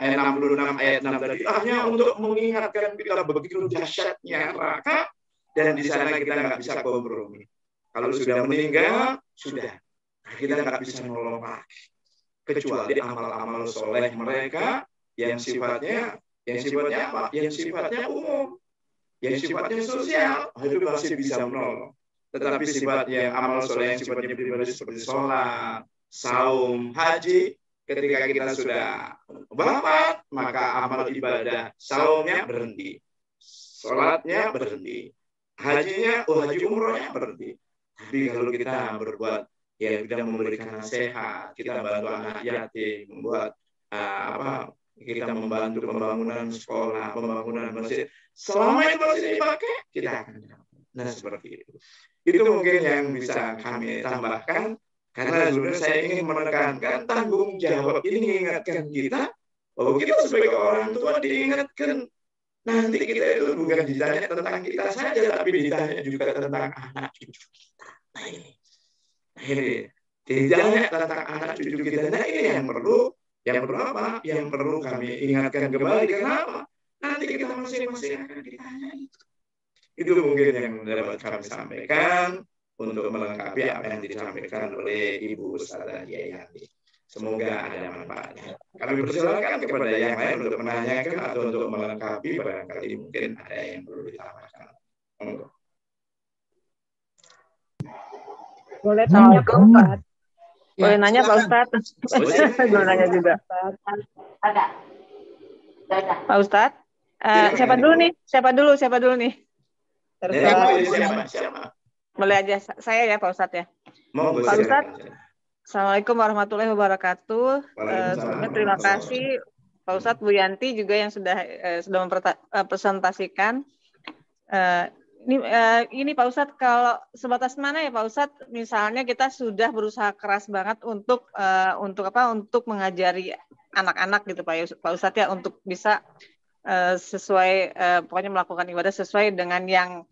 ayat 66 ayat 6 tadi hanya untuk mengingatkan kita begitu dahsyatnya neraka dan di sana kita nggak bisa kompromi. Kalau sudah meninggal sudah, kita nggak bisa nolong lagi kecuali amal-amal soleh mereka yang sifatnya apa? Yang sifatnya umum, yang sifatnya sosial, itu masih bisa menolong. Tetapi sifatnya amal soleh yang sifatnya pribadi seperti sholat, saum, haji, ketika kita sudah wafat, maka amal ibadah saumnya berhenti, sholatnya berhenti, haji umrohnya berhenti. Tapi kalau kita berbuat, ya kita memberikan nasihat, kita bantu anak yatim, membuat kita membantu pembangunan sekolah, pembangunan masjid, selama itu masih dipakai, kita akan dapat. Nah seperti itu. Itu mungkin yang bisa kami tambahkan. Karena sebenarnya saya ingin menekankan tanggung jawab ini mengingatkan kita bahwa kita sebagai orang tua diingatkan nanti kita itu bukan ditanya tentang kita saja, tapi ditanya juga tentang anak cucu kita. Nah ini ditanya tentang anak cucu kita. Nah ini yang perlu apa? Yang perlu kami ingatkan kembali. Kenapa? Nanti kita masing-masing akan ditanya itu. Itu mungkin yang dapat kami sampaikan. untuk melengkapi apa yang disampaikan oleh Ibu Ustazah Yanti. Semoga ada manfaatnya. Kami persilakan kepada yang lain untuk menanyakan atau untuk melengkapi, barangkali mungkin ada yang perlu ditambahkan. Monggo. Boleh tanya Pak Ustadz? Boleh nanya Pak silakan. Ustadz? Boleh nanya juga. Pak Ustadz? Siapa dulu nih? Siapa dulu nih? Siapa? Boleh aja saya ya Pak Ustadz ya. Monggo, Pak silakan. Ustadz. Assalamualaikum warahmatullahi wabarakatuh. Sebelumnya terima kasih Pak Ustadz, Bu Yanti juga yang sudah mempresentasikan. Ini Pak Ustadz, kalau sebatas mana ya Pak Ustadz, misalnya kita sudah berusaha keras banget untuk mengajari anak-anak gitu Pak Ustadz ya, untuk bisa sesuai pokoknya melakukan ibadah sesuai dengan yang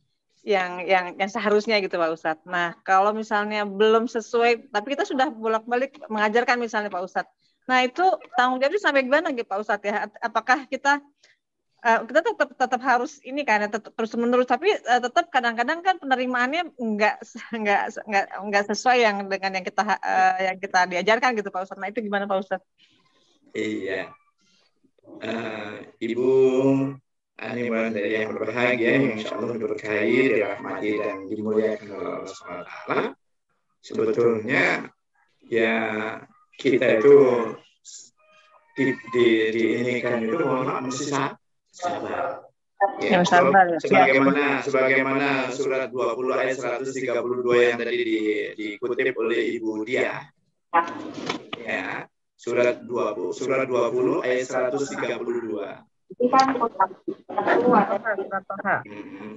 seharusnya gitu Pak Ustadz. Nah, kalau misalnya belum sesuai, tapi kita sudah bolak-balik mengajarkan misalnya Pak Ustadz. Nah, itu tanggung jawabnya sampai gimana gitu Pak Ustadz ya? Apakah kita tetap harus ini kan terus menerus, tapi tetap kadang-kadang kan penerimaannya enggak sesuai dengan yang kita diajarkan gitu Pak Ustadz. Nah, itu gimana Pak Ustadz? Iya. Ibu animan dari yang berbahagia, yang insya Allah diberkahi, dirahmati dan dimuliakan oleh Allah SWT. Sebetulnya ya kita itu diinikan itu mohon maaf mesti sabar. Ya, sebagaimana surat 20 ayat 132 yang tadi dikutip oleh Ibu Dia. Ya, surat 20 ayat 132.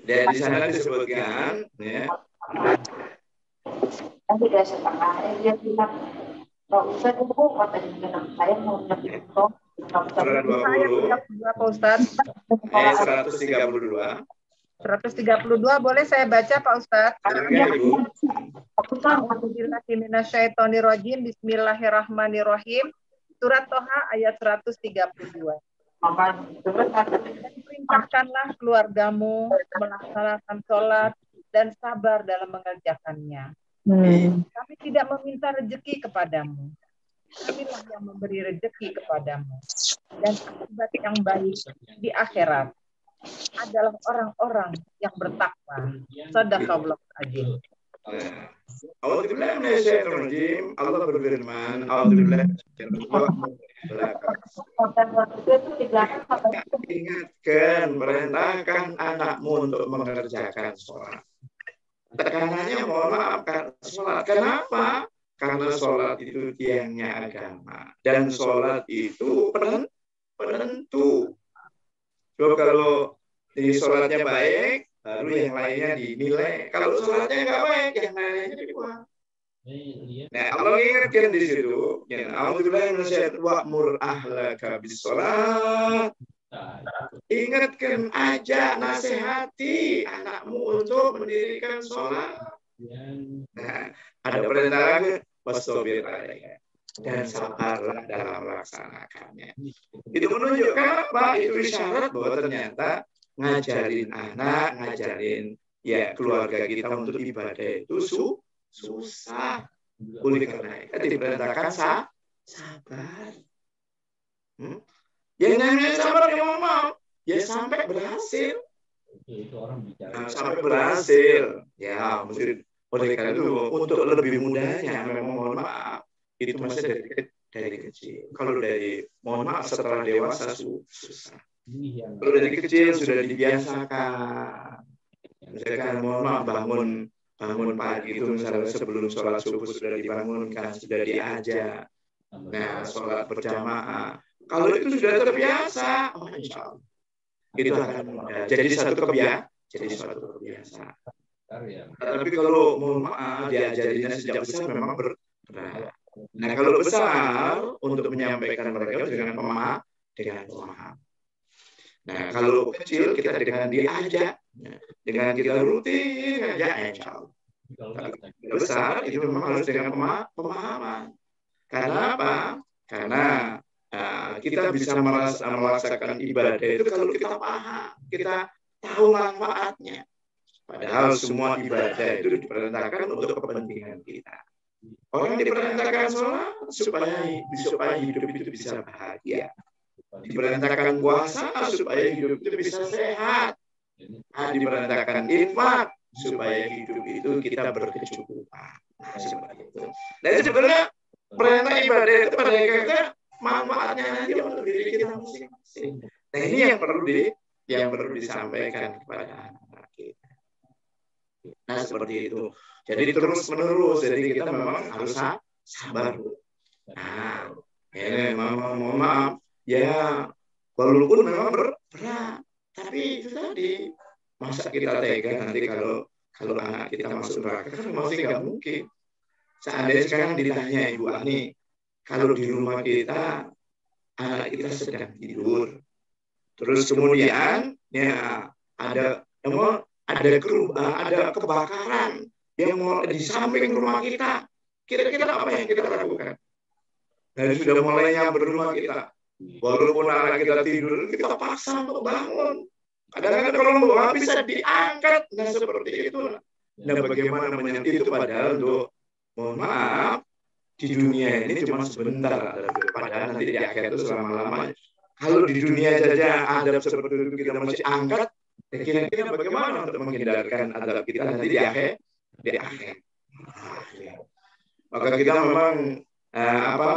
Dan di sana disebutkan ya. Tidak setengah dia bilang nggak usah dulu saya mau lebih Surat 20 Pak Ustadz. Ayat 132. 132 boleh saya baca Pak Ustadz? Bismillahirrahmanirrahim. Surat Toha ayat 132. Perintahkanlah keluargamu melaksanakan sholat dan sabar dalam mengerjakannya. Kami tidak meminta rezeki kepadamu. Kamilah yang memberi rezeki kepadamu. Dan akibat yang baik di akhirat adalah orang-orang yang bertakwa. Shadaqallahu adzim. Allah berfirman, ingatkan, perintahkan anakmu untuk mengerjakan sholat. Tekanannya mohon maaf, sholat. Kenapa? Karena sholat itu tiangnya agama. Dan sholat itu penentu. Coba kalau di sholatnya baik, baru yang lainnya dinilai. Kalau sholatnya nggak baik, yang lainnya dibuang. Nah, Allah ingatkan di situ. Alhamdulillah wa'mur ahlaka bis-sholat. Ingatkan, ajak, nasihati anakmu untuk mendirikan sholat. Nah, ada perintah lagi, wastabir alaiha, dan sabarlah dalam melaksanakannya. Itu menunjukkan apa? Itu isyarat bahwa ternyata ngajarin anak, ngajarin ya keluarga kita untuk ibadah itu susah. Oleh karena itu diperintahkan sabar. Yang namanya sabar ya mau ya sampai berhasil. Sampai berhasil. Ya, mesti oleh karena itu untuk lebih mudahnya memang mohon maaf itu masih dari kecil. Kalau dari mohon maaf setelah dewasa susah. Kalau dari kecil sudah dibiasakan. Misalkan mohon maaf bangun pagi itu misalnya sebelum sholat subuh sudah dibangunkan, sudah diajak. Nah, sholat berjamaah. Kalau itu sudah terbiasa, oh insya Allah itu akan mudah. Jadi suatu kebiasaan. Tapi kalau mohon maaf diajarinya sejak besar memang berat. Nah, kalau besar untuk menyampaikan mereka dengan pemahaman. Nah, kalau kecil kita dengan diajak, dengan kita rutin aja, insya Allah. Kalau besar itu memang harus dengan pemahaman. Karena apa? Karena kita bisa melaksanakan ibadah itu kalau kita paham, kita tahu manfaatnya. Padahal semua ibadah itu diperintahkan untuk kepentingan kita. Orang diperintahkan sholat supaya hidup itu bisa bahagia. Diperintahkan puasa supaya hidup itu bisa sehat. Diperintahkan infak supaya hidup itu kita berkecukupan. Nah, seperti itu. Dan sebenarnya perintah ibadah itu pada akhirnya manfaatnya nanti untuk diri kita masing-masing. Nah, ini yang perlu disampaikan kepada anak-anak kita. Nah, seperti itu. Jadi terus menerus. Jadi kita memang harus sabar. Nah, ini mohon maaf. Ya, walaupun memang berat, tapi itu tadi masa kita tega nanti kalau anak kita masuk neraka kan masih nggak mungkin. Seandainya sekarang ditanya Ibu Ani, kalau di rumah kita anak kita sedang tidur, terus kemudian ya ada kebakaran yang di samping rumah kita, kira-kira apa yang kita lakukan? Dan sudah mulai nyamber rumah kita. Walaupun anak kita tidur, kita paksa untuk bangun. Kadang-kadang kalau membawa bisa diangkat. Nah, seperti itu. Nah, bagaimana menyentuh itu padahal untuk, mohon maaf, di dunia ini cuma sebentar. Padahal nanti di akhir itu selama-lamanya. Kalau di dunia saja adab seperti itu kita masih angkat, kira-kira bagaimana untuk menghindarkan adab kita nanti di akhir? Maka kita memang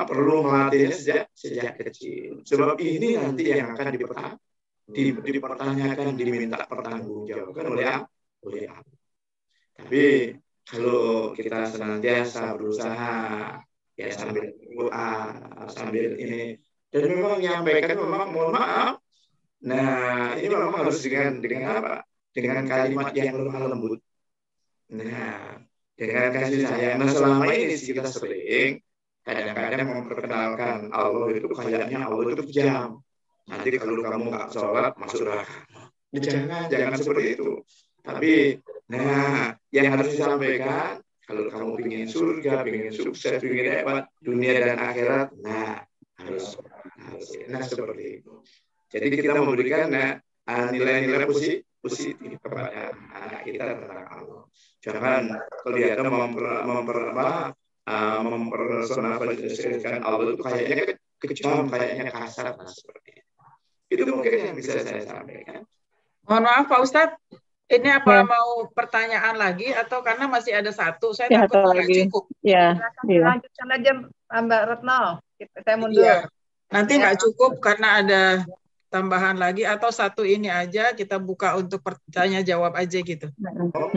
perlu melatihnya sejak kecil. Sebab ini nanti yang akan dipertanyakan, diminta pertanggungjawaban oleh Allah. Tapi kalau kita senantiasa berusaha ya sambil doa, sambil ini, dan memang menyampaikan memang mohon maaf. Nah, ini memang harus dengan apa? Dengan kalimat yang lemah lembut. Nah, dengan kasih sayang. Nah, selama ini kita sering kadang-kadang memperkenalkan Allah itu kayaknya Allah itu kejam. Nanti kalau kamu nggak sholat masuk neraka. Jangan seperti itu. Tapi, yang harus disampaikan kalau kamu ingin surga, ingin sukses, ingin hebat dunia dan akhirat, harus seperti itu. Jadi kita memberikan nilai-nilai positif kepada anak kita tentang Allah. Jangan kelihatan mempersonalisasikan Allah itu kayaknya kejam, kayaknya kasar, seperti itu. Itu mungkin yang bisa saya sampaikan. Mohon maaf Pak Ustadz, ini apa mau pertanyaan lagi atau karena masih ada satu? Saya takut nggak cukup. Ya. Lanjutkan aja Mbak Retno. Saya mundur. Iya. Nanti nggak cukup karena ada tambahan lagi atau satu ini aja kita buka untuk pertanyaan jawab aja gitu. Kalau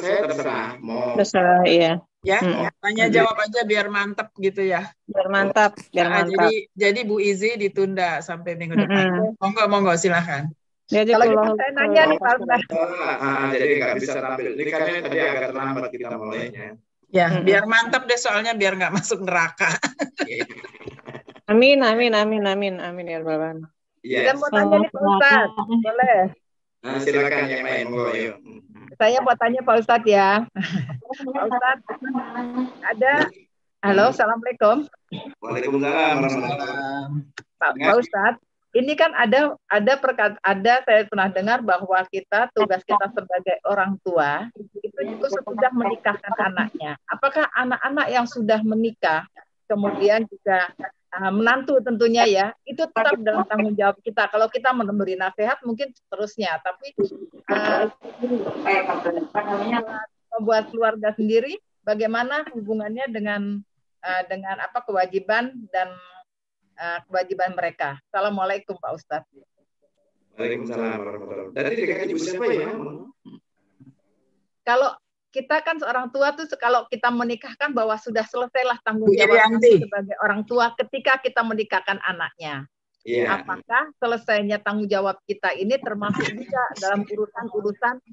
saya terserah. Terserah, iya. Ya, tanya jawab aja biar mantap gitu ya. Biar mantap. Jadi Bu Izi ditunda sampai minggu depan. Monggo silahkan. Ya, kalau saya nanya nih Pak Ustaz. Jadi nggak bisa tampil. Ini karena tadi agak terlambat kita mulainya. Ya, biar mantap deh soalnya biar nggak masuk neraka. Amin ya Rabbal. Kita mau tanya nih Pak Ustaz. Boleh? Silakan yang lain, monggo ayo. Saya mau tanya Pak Ustadz ya. Pak Ustadz, halo, Assalamualaikum. Waalaikumsalam. Pak Ustadz, ini kan ada saya pernah dengar bahwa tugas kita sebagai orang tua itu sudah menikahkan anaknya. Apakah anak-anak yang sudah menikah kemudian juga menantu tentunya ya, itu tetap dalam tanggung jawab kita. Kalau kita memberi nasihat mungkin seterusnya, tapi membuat keluarga sendiri, bagaimana hubungannya dengan kewajiban dan kewajiban mereka. Assalamualaikum Pak Ustadz. Waalaikumsalam warahmatullahi wabarakatuh. Dari dengan ibu siapa ya? Kalau kita kan seorang tua tuh kalau kita menikahkan bahwa sudah selesailah tanggung jawab sebagai orang tua ketika kita menikahkan anaknya. Yeah. Apakah selesainya tanggung jawab kita ini termasuk juga dalam urusan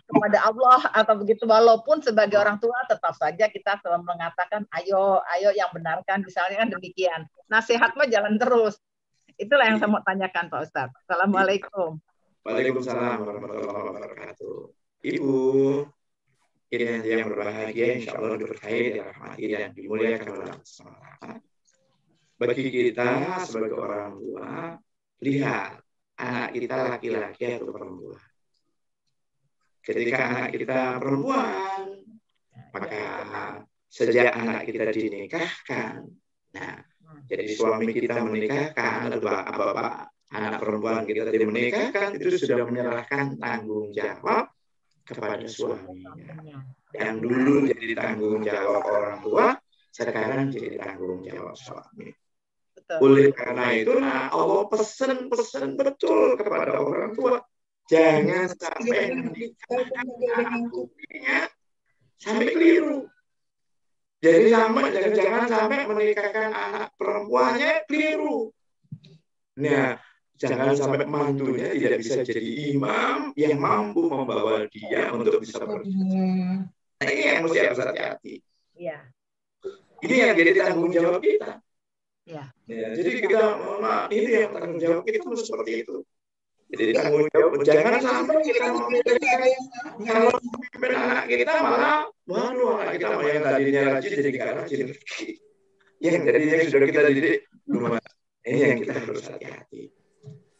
kepada Allah atau begitu, walaupun sebagai orang tua tetap saja kita selalu mengatakan ayo yang benarkan, misalnya kan demikian. Nasihat mah jalan terus. Itulah yang saya mau tanyakan Pak Ustadz. Assalamualaikum. Waalaikumsalam warahmatullahi wabarakatuh. Ibu, ini yang berbahagia, insya Allah diberkahi, dirahmati dan dimuliakan oleh Allah. Bagi kita sebagai orang tua, lihat anak kita laki-laki atau perempuan. ketika anak kita perempuan, maka sejak anak kita dinikahkan, nah, jadi suami kita menikahkan atau bapak anak perempuan kita dimenikahkan, itu sudah menyerahkan tanggung jawab kepada suaminya. Yang dulu jadi tanggung jawab orang tua, sekarang jadi tanggung jawab suami. Oleh karena itu, Allah pesan betul kepada orang tua, jangan sampai menikahkan anak putrinya sampai keliru. Jadi jangan sampai menikahkan anak perempuannya keliru. Nah, jangan sampai mantunya tidak bisa jadi imam yang mampu membawa dia untuk bisa berjihad. Nah, ini yang mesti harus hati-hati. Iya. Ini yang jadi tanggung jawab kita. Ya. Jadi kita, ini yang tanggung jawab kita harus seperti itu. Jadi tanggung jawab, jangan sampai kita kalau memimpin anak kita malah, waduh anak kita yang tadinya rajin jadi gak rajin. Yang tadinya sudah kita didik, lumayan. Ini yang kita harus hati-hati.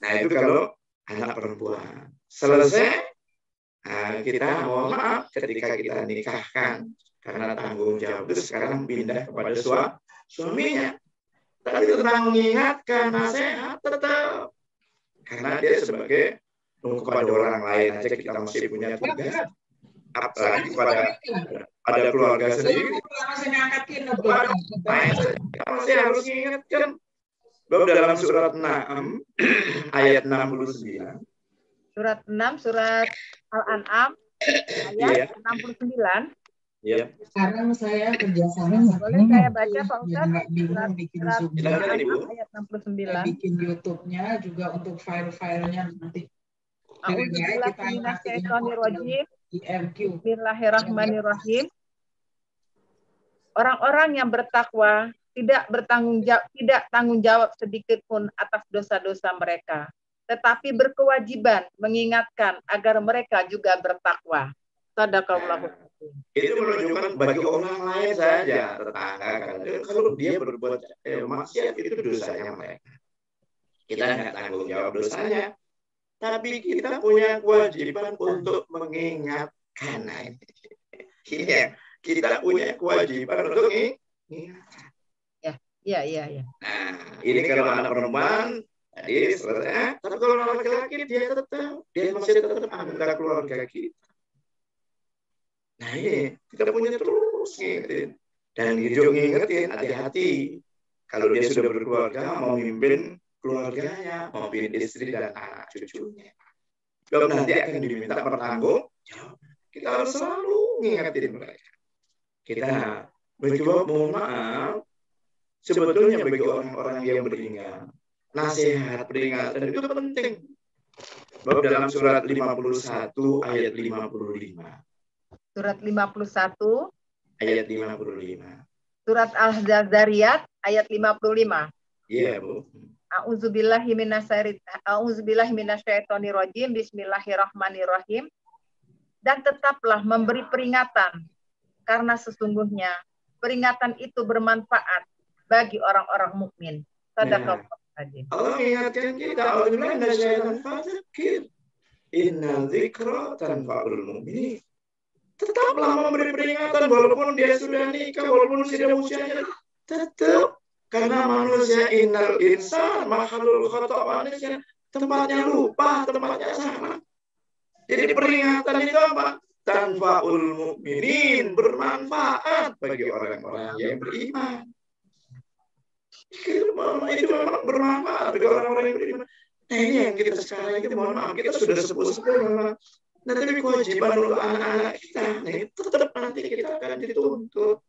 Nah itu kalau anak perempuan. Selesai, kita mohon maaf ketika kita nikahkan. Karena tanggung jawab itu sekarang pindah kepada suaminya. Tapi tetap mengingatkan nasihat tetap. Karena dia sebagai kepada orang lain aja kita masih punya tugas. Apalagi pada keluarga sendiri. Kita masih harus mengingatkan. Bahwa dalam surat 6 ayat 69. Surat 6, surat Al-An'am ayat 69. Iya. Sekarang saya kerjasama. Boleh saya baca Pak Ustadz? Nggak bingung bikin Zoom-nya. Ayat 69. Saya bikin YouTube-nya juga untuk file-filenya nanti. A'udzubillahiminasyaitonirrajim. Bismillahirrahmanirrahim. Orang-orang yang bertakwa tidak tanggung jawab sedikit pun atas dosa-dosa mereka, tetapi berkewajiban mengingatkan agar mereka juga bertakwa. Sadaqallahu. Itu menunjukkan bagi orang lain saja, tetangga kan. Kalau dia berbuat maksiat itu dosanya mereka. Kita nggak tanggung jawab dosanya, tapi kita punya kewajiban untuk mengingatkan. Ini ya, kita punya kewajiban untuk mengingatkan. Iya. Nah, ini kalau anak perempuan, tadi selesai. Tapi kalau anak laki-laki dia masih tetap anggota keluarga kita. Nah ini kita punya terus ngingetin. Dan hidup ngingetin, hati-hati. Kalau dia sudah berkeluarga, mau memimpin keluarganya, mau memimpin istri dan anak cucunya. Kalau nanti akan diminta bertanggung jawab, kita harus selalu ngingetin mereka. Kita mencoba, mohon maaf, sebetulnya bagi orang-orang yang beriman, nasihat peringatan itu penting. Bahwa dalam surat 51 ayat 55. Surat 51 ayat 55. Surat Al-Zariyat ayat 55. Iya, Bu. A'udzubillahi minasyaitonirrajim. Bismillahirrahmanirrahim. Dan tetaplah memberi peringatan, karena sesungguhnya peringatan itu bermanfaat bagi orang-orang mukmin. Sadaqallahu azim. Allah ingatkan kita, a'udzubillahi minasyaitonir rajim. Inna dzikra tanfa'ul mu'minin. Tetaplah memberi peringatan walaupun dia sudah nikah, walaupun sudah usianya, tetap. Karena manusia innal insan makhluk khata', manusia tempatnya lupa, tempatnya salah. Jadi peringatan itu apa? Tanfa'ul mu'minin, bermanfaat bagi orang-orang yang beriman. Itu memang bermanfaat bagi orang-orang yang beriman. Nah ini yang kita sekarang ini, mohon maaf, kita sudah sepuh-sepuh. Nah, tapi kewajiban untuk anak-anak kita, nah, itu tetap nanti kita akan dituntut.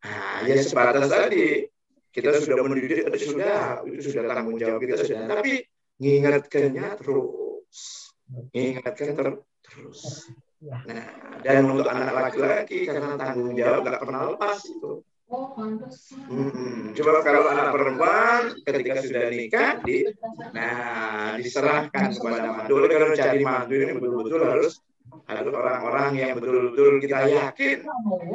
Nah, ya sebatas tadi, kita sudah mendidik, itu sudah tanggung jawab kita sudah. Tapi mengingatkannya terus. Nah, dan untuk anak laki-laki, karena tanggung jawab nggak pernah lepas itu. Coba kalau anak perempuan ketika sudah nikah, diserahkan kepada mantu. Kalau cari mantu ini betul-betul harus orang-orang yang betul-betul kita yakin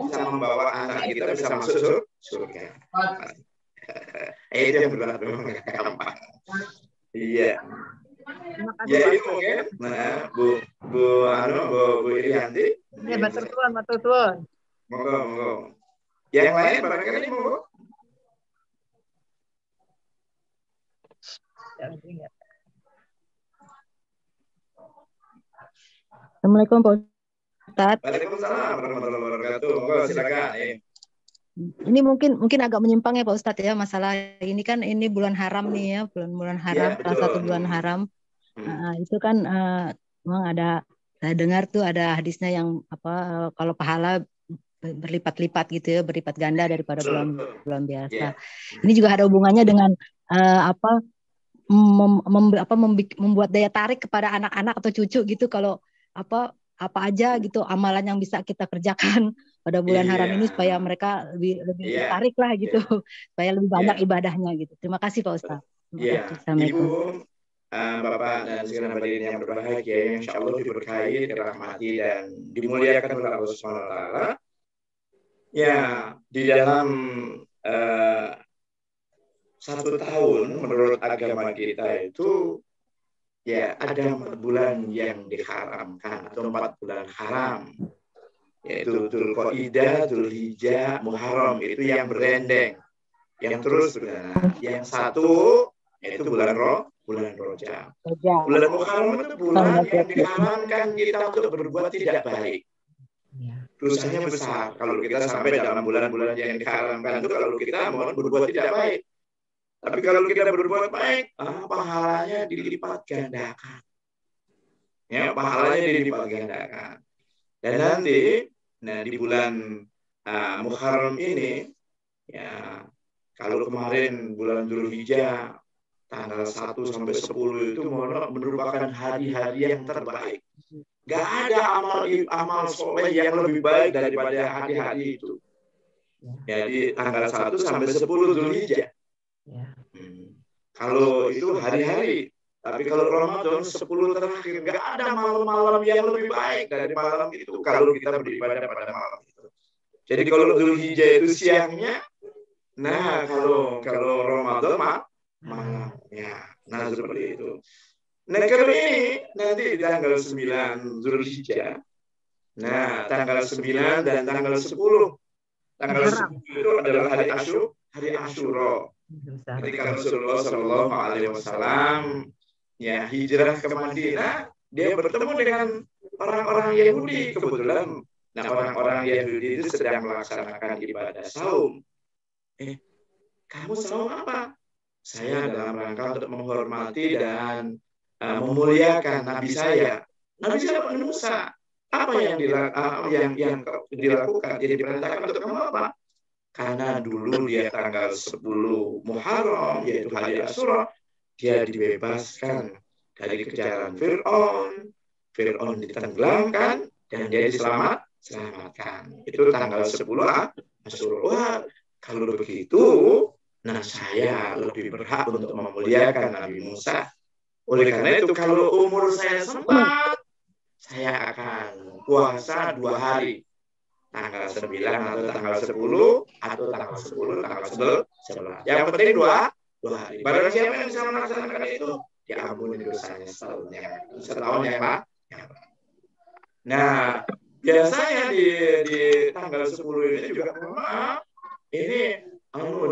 bisa membawa anak kita bisa masuk surga. Itu yang benar memang gampang. Iya. Terima kasih Ya Pak. itu mungkin. Nah, Bu Irianti. Ya, matur suwun. Monggo. Yang lain barangkali monggo. Assalamualaikum Pak Ustadz. Waalaikumsalam warahmatullahi wabarakatuh. Monggo silakan. Ini mungkin agak menyimpang ya Pak Ustadz ya, masalah ini kan ini bulan haram nih ya, bulan haram, salah satu bulan haram. Itu kan memang ada, saya dengar tuh ada hadisnya yang kalau pahala berlipat-lipat gitu ya, berlipat ganda daripada bulan biasa. Ini juga ada hubungannya dengan membuat daya tarik kepada anak-anak atau cucu gitu, kalau apa aja gitu amalan yang bisa kita kerjakan pada bulan haram ini supaya mereka lebih tertarik lah gitu, supaya lebih banyak ibadahnya gitu. Terima kasih Pak Ustadz. Ibu, Bapak dan segenap hadirin yang berbahagia, insya Allah diberkahi, dirahmati dan dimuliakan oleh Allah Subhanahu Wa Taala. Ya, di dalam 1 tahun menurut agama kita itu ya ada 4 bulan yang diharamkan atau 4 bulan haram, yaitu Dzulqa'dah, Dzulhijjah, Muharram, itu yang berendeng, yang terus berjalan. Yang 1 yaitu bulan Rajab. Bulan Muharram itu bulan yang diharamkan kita untuk berbuat tidak baik. Dosanya besar kalau kita sampai dalam bulan-bulan yang diharamkan itu, kalau kita mau berbuat tidak baik. Tapi kalau kita berbuat baik, pahalanya dilipat gandakan. Ya, pahalanya dilipat gandakan. Dan nanti, di bulan Muharram ini, ya, kalau kemarin bulan Dzulhijjah tanggal 1 sampai 10 itu merupakan hari-hari yang terbaik. Gak ada amal soleh yang lebih baik daripada hari-hari itu. Jadi tanggal 1 sampai 10 Dzulhijjah. Kalau itu hari-hari, tapi kalau Ramadan 10 terakhir nggak ada malam-malam yang lebih baik dari malam itu kalau kita beribadah pada malam itu. Jadi kalau Dzulhijjah itu siangnya, nah kalau Ramadan malamnya, nah seperti itu. Nah kalau ini nanti di tanggal 9 Dzulhijjah, nah tanggal 9 dan tanggal 10, tanggal 10 itu adalah hari Asyura. Ketika Rasulullah Shallallahu Alaihi Wasallam ya hijrah ke Madinah, dia bertemu dengan orang-orang Yahudi kebetulan. Nah, orang-orang Yahudi itu sedang melaksanakan ibadah saum. Kamu saum apa? Saya dalam rangka untuk menghormati dan memuliakan Nabi saya. Nabi Musa. Apa yang dilakukan? Jadi diperintahkan untuk kamu apa? Karena dulu dia tanggal 10 Muharram, yaitu hari Asyura, dia dibebaskan dari kejaran Fir'aun. Fir'aun ditenggelamkan dan dia diselamatkan. Itu tanggal 10 Asyura. Wah, kalau begitu, nah saya lebih berhak untuk memuliakan Nabi Musa. Oleh karena itu, kalau umur saya sempat, saya akan puasa 2 hari. Tanggal 9 atau tanggal 10 atau tanggal 10 tanggal 11. Yang penting 2 hari. Barang siapa yang bisa melaksanakan itu diampuni dosanya setahun yang lalu. Nah, biasanya di tanggal 10 ini juga ini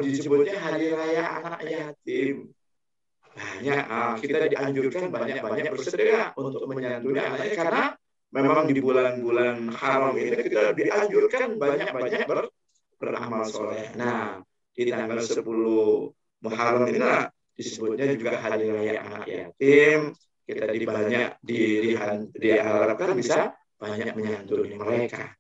disebutnya hari raya anak yatim. Banyak kita dianjurkan banyak bersedekah untuk menyantuni anaknya, karena memang di bulan-bulan haram ini kita dianjurkan banyak-banyak beramal soleh. Nah, di tanggal 10 Muharram ini disebutnya juga hari raya anak yatim. Kita diharapkan bisa banyak menyantuni mereka.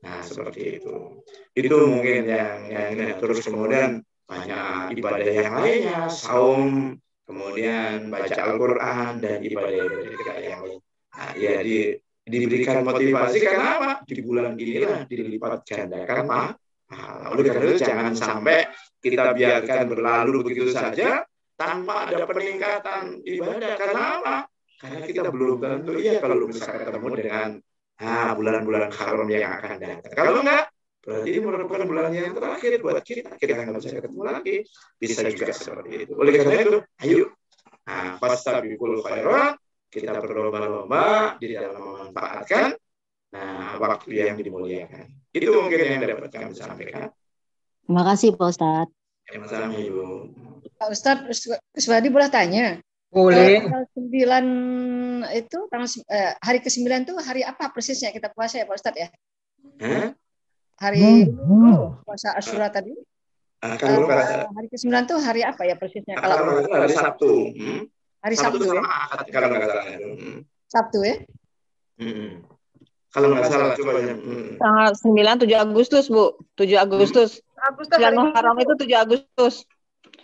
Nah, seperti itu. Itu mungkin yang ini. Terus kemudian banyak ibadah yang lainnya, saum, kemudian baca Al-Quran dan ibadah-ibadah yang lain. Nah, ya diberikan motivasi karena apa? Di bulan inilah dilipat gandakan pahala. Oleh karena itu jangan sampai kita biarkan berlalu begitu saja tanpa ada peningkatan ibadah. Karena apa? Karena kita belum tentu kalau bisa ketemu dengan bulan-bulan haram yang akan datang. Kalau enggak, berarti ini merupakan bulan yang terakhir buat kita. Kita nggak bisa ketemu lagi. Bisa juga seperti itu. Oleh karena itu, ayo Nah, fastabiqul khairat, kita berlomba-lomba di dalam memanfaatkan waktu yang dimuliakan. Itu mungkin yang dapat kami sampaikan. Terima kasih Pak Ustadz. Sama-sama Ibu. Pak Ustadz Kuswadi boleh tanya? Boleh. Tanggal 9 itu hari ke-9 itu hari apa persisnya kita puasa ya Pak Ustadz ya? Hari puasa Asyura tadi. Hari ke-9 itu hari apa ya persisnya? Kalau hari Sabtu. Hari Sabtu ya? Kalau nggak salah. Sabtu ya? Kalau nggak salah coba Tanggal 9 7 Agustus, Bu. 7 Agustus. 9 Muharram itu 7 Agustus.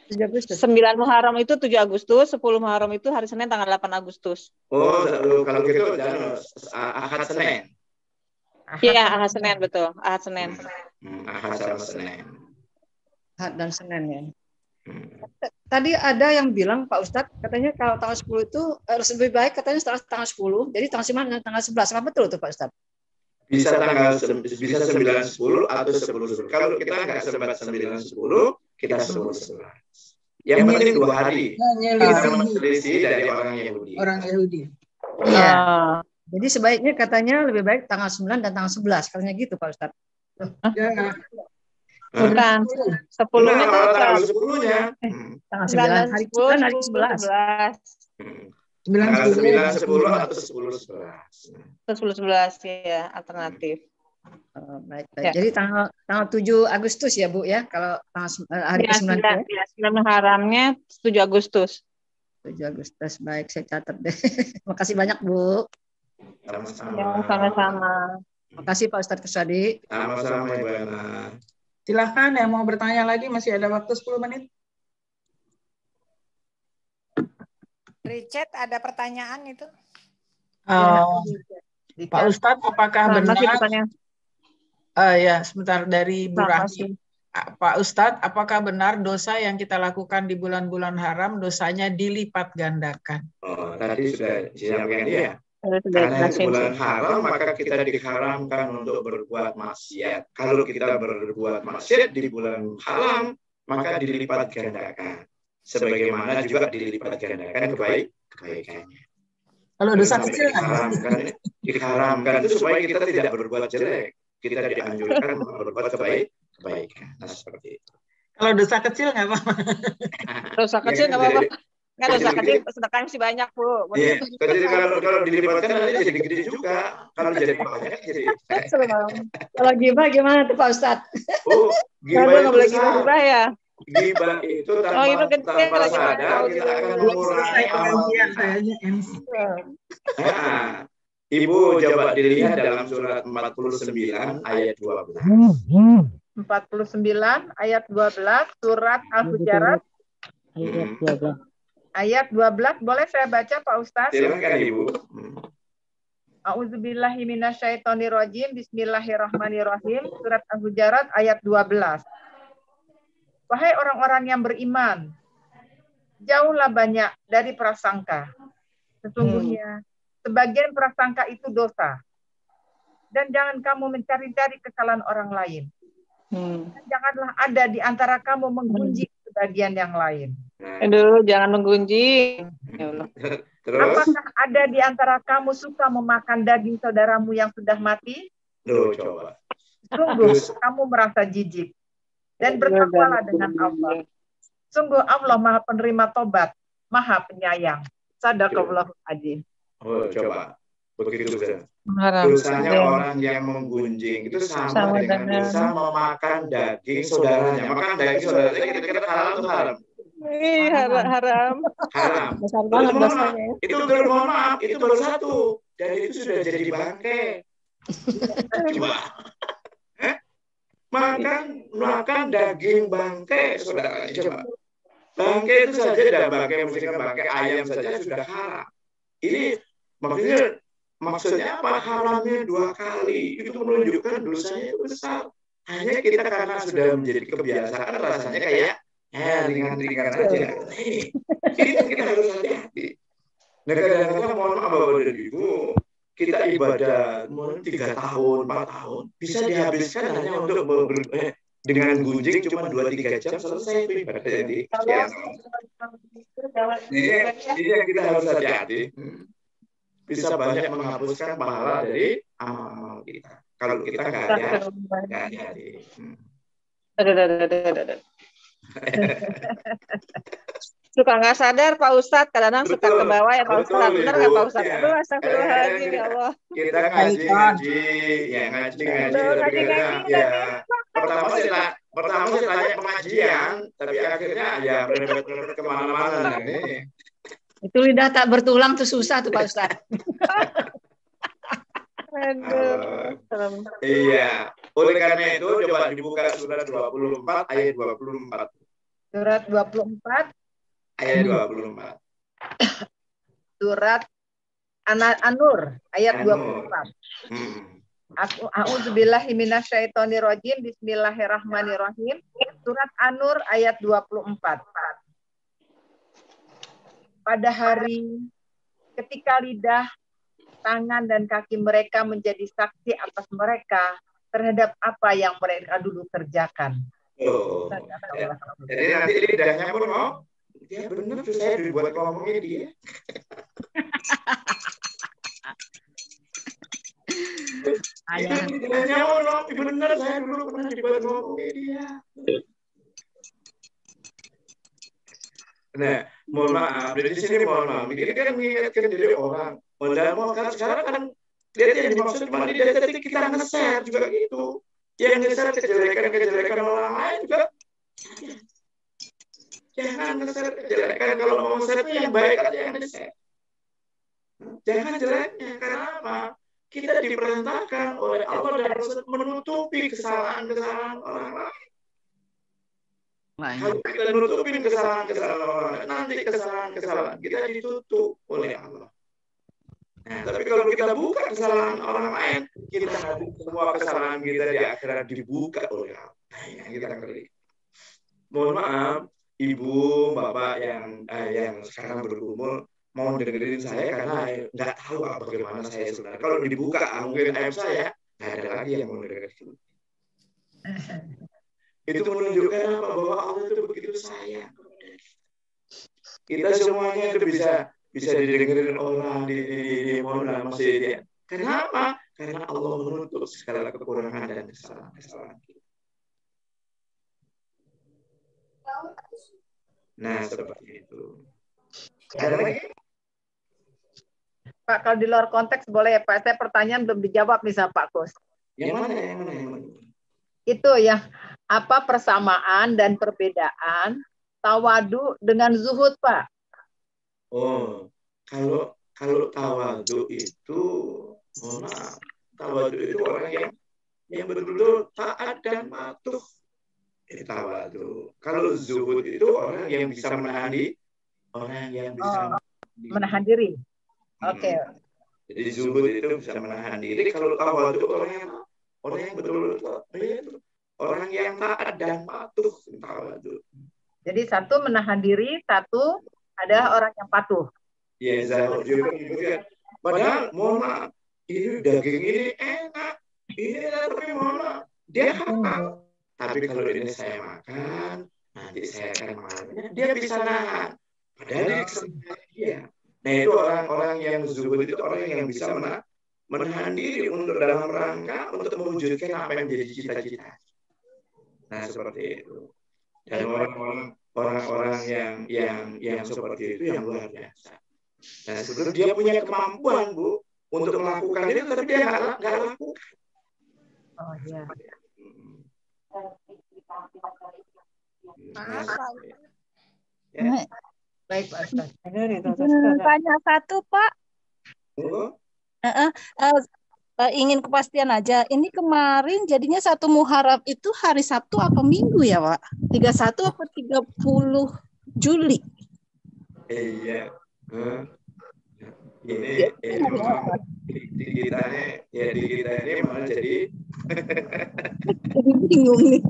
7 Agustus. 9 Muharram itu 7 Agustus, 10 Muharram itu hari Senin tanggal 8 Agustus. Oh, kalau gitu Ahad Senin. Iya, Ahad Senin betul. Ahad Senin. Ahad sama Senin. Ahad dan Senin ya. Tadi ada yang bilang Pak Ustadz katanya kalau tanggal 10 itu lebih baik katanya setelah tanggal 10. Jadi tanggal 9 dan tanggal 11. Apa betul tuh Pak Ustadz? Bisa 9, 10 atau 10. Kalau kita nggak sempat 9, 10, kita 10, 11. Yang penting 2 hari. Kita menselisih dari orang Yahudi. Orang Yahudi. Iya. Jadi sebaiknya katanya lebih baik tanggal 9 dan tanggal 11. Katanya gitu Pak Ustadz. Ya. Bukan. 10-nya tuh tanggal 10-nya. Tanggal 9 hari 9 hari 11. 9, 10 atau 10, 11. 10 11 ya alternatif. Baik. Ya. Jadi tanggal 7 Agustus ya Bu ya kalau hari ke-9 ya. 9 Muharramnya 7 Agustus. 7 Agustus. Baik, saya catat deh. Makasih banyak Bu. Sama-sama. Makasih Pak Ustadz Kuswadi. Sama-sama Ibu Ana. Silahkan yang mau bertanya lagi, masih ada waktu 10 menit. Richard, ada pertanyaan itu? Pak Ustadz, apakah benar? Ya, sebentar dari Bu Rahmi. Pak Ustadz, apakah benar dosa yang kita lakukan di bulan-bulan haram dosanya dilipat gandakan? Oh, tadi sudah disampaikan ya. Karena itu bulan haram, maka kita diharamkan untuk berbuat maksiat. Kalau kita berbuat maksiat di bulan haram, maka dilipat gandakan. Sebagaimana juga dilipat gandakan kebaikannya. Kalau dosa kecil diharamkan itu supaya kita tidak berbuat jelek. Kita dianjurkan berbuat kebaikan. Nah, seperti itu. Kalau dosa kecil nggak apa-apa. Dosa kecil nggak apa-apa. Nggak, dosa kecil sedekah masih banyak Bu. Iya. Jadi kalau dilipatkan nanti jadi gede juga. Kalau jadi banyak jadi. Kalau gibah gimana tuh Pak Ustadz? Oh, gibah nggak boleh gibah ya. Gibah itu tanpa sadar kita akan mengurangi amal. Ibu coba dilihat dalam surat 49 ayat 12. 49 ayat 12 surat Al-Hujurat. Ayat 12. Ayat 12 boleh saya baca Pak Ustaz? Silakan Ibu. A'udzubillahi minasyaitonirrajim. Bismillahirrahmanirrahim. Surat Al-Hujurat ayat 12. Wahai orang-orang yang beriman, jauhlah banyak dari prasangka. Sesungguhnya sebagian prasangka itu dosa. Dan jangan kamu mencari-cari kesalahan orang lain. Dan janganlah ada di antara kamu menggunjing sebagian yang lain. Aduh, jangan menggunjing. Apakah ada di antara kamu suka memakan daging saudaramu yang sudah mati? Duh, coba. Sungguh kamu merasa jijik. Dan bertakwalah dengan Allah. Sungguh Allah Maha Penerima Tobat, Maha Penyayang. Sadaqallahul Adzim. Oh, coba. Begitu saja. Dosanya orang yang menggunjing itu sama dengan dosa memakan daging saudaranya. Makan daging saudaranya kira-kira halal atau haram? Haram. Haram. Itu mohon maaf, itu baru satu. Dan itu sudah jadi bangkai. Coba. Makan daging bangkai saudaranya. Coba. Bangkai itu saja dan bangkai misalkan bangkai ayam saja sudah haram. Ini maksudnya apa? Haramnya 2 kali. Itu menunjukkan dosanya itu besar. Hanya kita karena sudah menjadi kebiasaan rasanya kayak ringan-ringan aja. Ini kita harus hati-hati. Nah, kadang-kadang mohon maaf Bapak dan Ibu, kita ibadah 3 tahun, 4 tahun, bisa dihabiskan hanya untuk dengan gunjing cuma 2-3 jam selesai itu ibadahnya di sekian. Ini yang kita harus hati-hati. Bisa banyak menghapuskan pahala dari amal-amal kita. Kalau kita nggak hati-hati. Suka nggak sadar Pak Ustadz, kadang-kadang suka ke bawah ya Pak Ustadz. Benar nggak Pak Ustadz? Aduh, astagfirullahaladzim ya Allah. Kita ngaji, tapi kadang ya pertama sih tanya pengajian, tapi akhirnya ya merembet kemana-mana ini. Itu lidah tak bertulang tuh susah tuh Pak Ustadz. Iya. Oleh karena itu coba dibuka surat 24 ayat 24. Surat 24 ayat 24. Surat An-Nur ayat 24. A'udzubillahi minasyaitonirrajim. Bismillahirrahmanirrahim. Surat An-Nur ayat 24. Pada hari ketika lidah, tangan dan kaki mereka menjadi saksi atas mereka terhadap apa yang mereka dulu kerjakan. Oh. Jadi nanti lidahnya pun mau, dia benar tuh saya dibuat ngomongnya dia. Lidahnya mau, benar saya dulu pernah dibuat ngomongnya dia. Nah, mohon maaf, dari sini mohon maaf. Ini kan mengingatkan diri orang. Mau kan sekarang kan lihat yang dimaksud cuma di data kita nge-share juga gitu. Yang nge-share kejelekan orang lain juga. Jangan nge-share kejelekan, kalau mau nge-share itu yang baik aja yang nge-share. Jangan jeleknya, karena apa? Kita diperintahkan oleh Allah dan Rasul menutupi kesalahan-kesalahan orang lain. Kalau kita nutupin kesalahan-kesalahan orang, nanti kesalahan-kesalahan kita ditutup oleh Allah. Nah, tapi kalau kita buka kesalahan orang lain, kita nanti semua kesalahan kita di akhirat dibuka oleh Allah. Nah, yang kita ngeri. Mohon maaf, ibu, bapak yang sekarang berumur mau dengerin saya karena nggak tahu bagaimana saya sebenarnya. Kalau dibuka mungkin aib saya, nggak ada lagi yang mau dengerin. Itu menunjukkan apa? Bahwa Allah itu begitu sayang. Kita semuanya itu bisa didengerin orang di mana masih dia. Kenapa? Karena Allah menutup segala kekurangan dan kesalahan kita. Nah, seperti itu. Ada lagi? Pak, kalau di luar konteks boleh ya Pak? Saya pertanyaan belum dijawab nih sama Pak Kus. Yang mana? Itu ya, apa persamaan dan perbedaan tawadu dengan zuhud, Pak? Oh, kalau tawadu itu, mohon maaf, tawadu itu orang yang betul-betul taat dan patuh. Tawadu. Kalau zuhud itu orang yang bisa menahan diri. Oke. Jadi zuhud itu bisa menahan diri. Kalau tawadu orang yang betul-betul orang yang taat dan patuh. Tawadu. Jadi satu menahan diri, satu ada orang yang patuh. Ya, zuhud juga. Padahal mohon maaf, ini daging ini enak, ini tapi mohon maaf, dia halal. Tapi kalau ini saya makan, nanti saya akan makannya, dia bisa nahan. Padahal ini kesempatan dia. Nah, itu orang-orang yang zuhud itu orang yang bisa menahan diri untuk dalam rangka untuk mewujudkan apa yang menjadi cita-cita. Nah, seperti itu. Dan orang-orang yang seperti itu yang luar biasa. Nah, sebetulnya dia punya kemampuan, Bu, untuk melakukan itu, tapi dia nggak lakukan. Oh, iya. Maaf, Pak. Ya. Baik, Pak Ustaz. Tanya satu, Pak. Ingin kepastian aja. Ini kemarin jadinya 1 Muharram itu hari Sabtu apa Minggu ya, Pak? 31 apa 30 Juli? Iya. Ini di kita ini malah jadi bingung nih.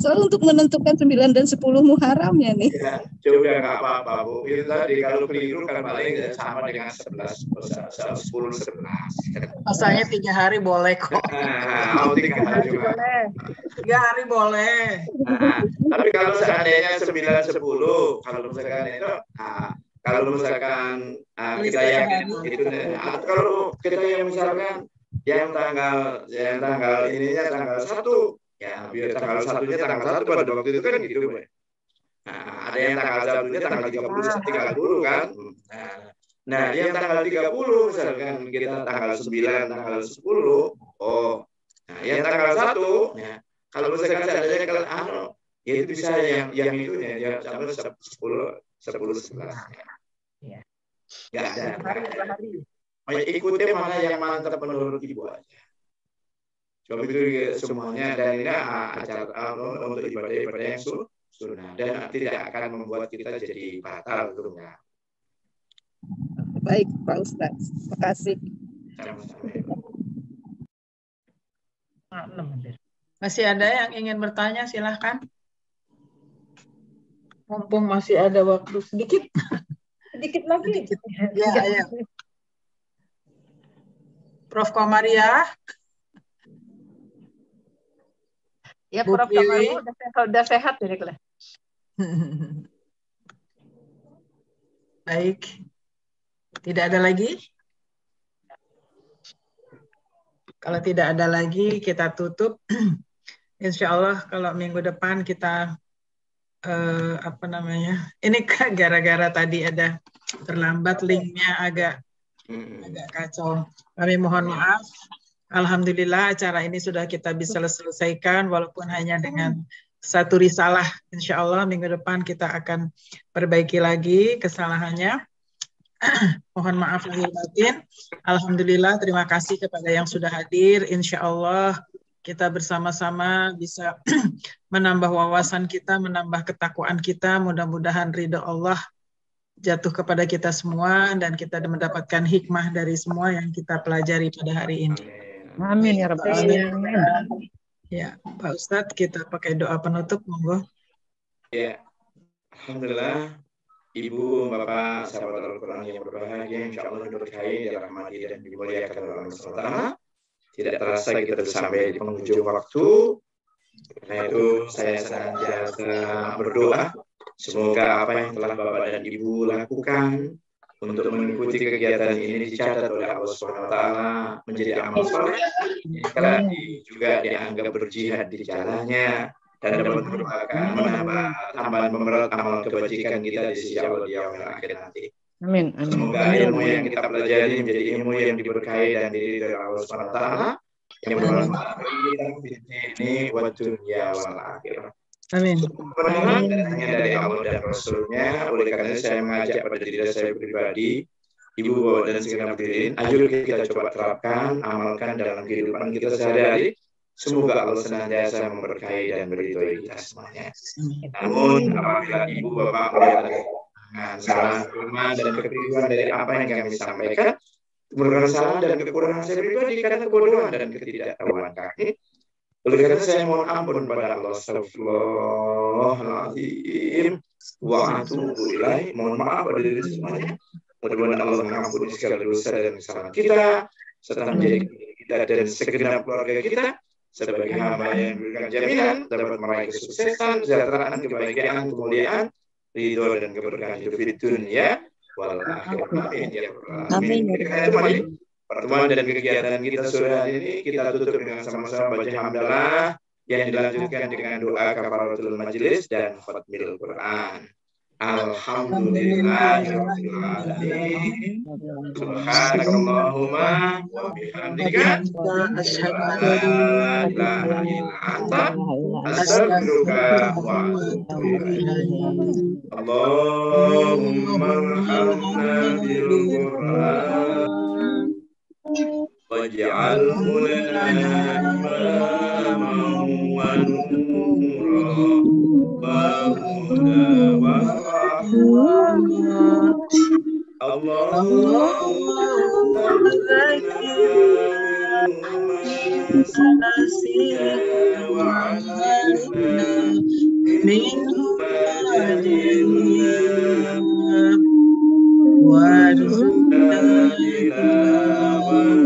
Soal untuk menentukan 9 dan 10 Muharramnya nih. Ya, coba nggak apa-apa Bu. Itu tadi kalau keliru kan paling sama dengan 11, 10, 11. Asalnya 3 hari boleh kok. 3 hari juga. 3 hari boleh. Tapi kalau seandainya 9, 10, kalau misalkan itu, kalau misalkan kita yakin itu, kalau kita yang misalkan yang tanggal ininya tanggal 1. Ya, biar tanggal 1-nya tanggal 1 pada waktu itu kan gitu, Bu. Nah, ada yang tanggal 1-nya tanggal 30 kan. Nah, yang tanggal 30 misalkan kita tanggal 9, tanggal 10. Nah, yang tanggal 1, ya, kalau misalkan seandainya kalau ya itu bisa yang itunya ya sampai 10, 11. Ya. Enggak ada. Ikuti mana yang mantap menurut Ibu aja. Coba itu semuanya dan ini acara untuk ibadah-ibadah yang sunnah dan tidak akan membuat kita jadi batal tentunya. Baik Pak Ustadz, terima kasih. Masih ada yang ingin bertanya, silahkan. Mumpung masih ada waktu sedikit. Sedikit lagi. Ya, ayo. Prof. Komaria. Ya, Prof. Komaria udah sehat jadi kelas. Baik. Tidak ada lagi? Kalau tidak ada lagi, kita tutup. Insya Allah kalau minggu depan kita ini gara-gara tadi ada terlambat linknya agak kacau. Kami mohon maaf. Alhamdulillah acara ini sudah kita bisa selesaikan walaupun hanya dengan 1 risalah. Insya Allah minggu depan kita akan perbaiki lagi kesalahannya. Mohon maaf lahir batin. Alhamdulillah, terima kasih kepada yang sudah hadir. Insya Allah kita bersama-sama bisa menambah wawasan kita, menambah ketakwaan kita. Mudah-mudahan ridho Allah jatuh kepada kita semua dan kita mendapatkan hikmah dari semua yang kita pelajari pada hari ini. Amin ya Rabbal Alamin. Ya, Pak Ustadz, kita pakai doa penutup, monggo. Ya, alhamdulillah, Ibu, Bapak, sahabat Al-Quran yang berbahagia, insya Allah diberkahi, dirahmati dan dimuliakan oleh Allah SWT. Tidak terasa kita sampai di penghujung waktu. Karena itu saya senantiasa berdoa semoga apa yang telah Bapak dan Ibu lakukan untuk mengikuti kegiatan ini dicatat oleh Allah SWT menjadi amal soleh, juga dianggap berjihad di jalannya dan dapat merupakan menambah tambahan pemerat amal kebajikan kita di sisi Allah di yaumil akhir nanti. Amin. Semoga ilmu yang kita pelajari menjadi ilmu yang diberkahi dan diridhoi oleh Allah SWT yang bermanfaat bagi kita ini buat dunia wal akhirah. Amin. Kemenangan datangnya dari Allah dan Rasulnya. Oleh karena itu saya mengajak pada diri saya pribadi, Ibu, Bapak, dan segenap hadirin, ayo kita coba terapkan, amalkan dalam kehidupan kita sehari-hari. Semoga Allah senantiasa memberkahi dan meridhoi kita semuanya. Namun apabila Ibu, Bapak melihat salah, kelemahan dan kekeliruan dari apa yang kami sampaikan, merupakan salah dan kekurangan saya pribadi karena kebodohan dan ketidaktahuan kami. Oleh karena saya mohon ampun pada Allah, astagfirullahaladzim wa atubu ilaih. Mohon maaf pada diri semuanya. Mudah-mudahan Allah mengampuni segala dosa dan kesalahan kita, serta menjadi kita dan segenap keluarga kita sebagai hamba yang memberikan jaminan dapat meraih kesuksesan, kesejahteraan, kebahagiaan, kemuliaan, ridho dan keberkahan hidup di dunia wal akhirah. Amin. Amin. Pertemuan dan kegiatan kita sore hari ini kita tutup dengan sama-sama baca hamdalah yang dilanjutkan dengan doa kafaratul majelis dan khatmil Quran. Alhamdulillahirabbil alamin. Subhanakallahumma wa bihamdika asyhadu an la ilaha illa anta astaghfiruka wa atubu ilaik. Allahumma arhamna bil Qur'an waj'alhu lana imaman wa nuran wa hudan wa rahmah. Allahumma zakkirna وعلمنا منه ما جهلنا وارزقنا تلاوتنا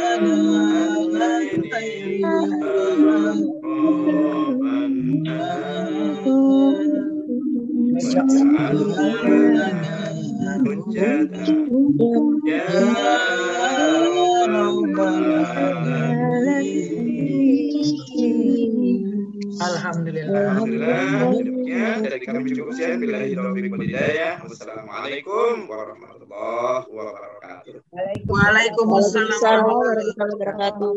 آناء الليل وأطراف النهار واجعله لنا حجة يا رب العالمين. Alhamdulillah. Demikian dari kami cukup sekian. Billahi taufiq wal hidayah. Wassalamualaikum warahmatullahi wabarakatuh. Waalaikumsalam warahmatullahi wabarakatuh.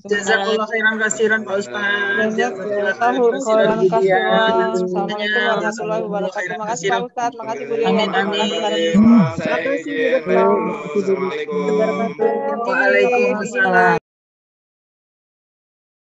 Jazakallah khairan katsiran Pak Ustaz. Jazakallahu khairan katsiran. Assalamualaikum warahmatullahi wabarakatuh. Makasih Pak Ustaz, makasih Bu Lia. Amin. Waalaikumsalam.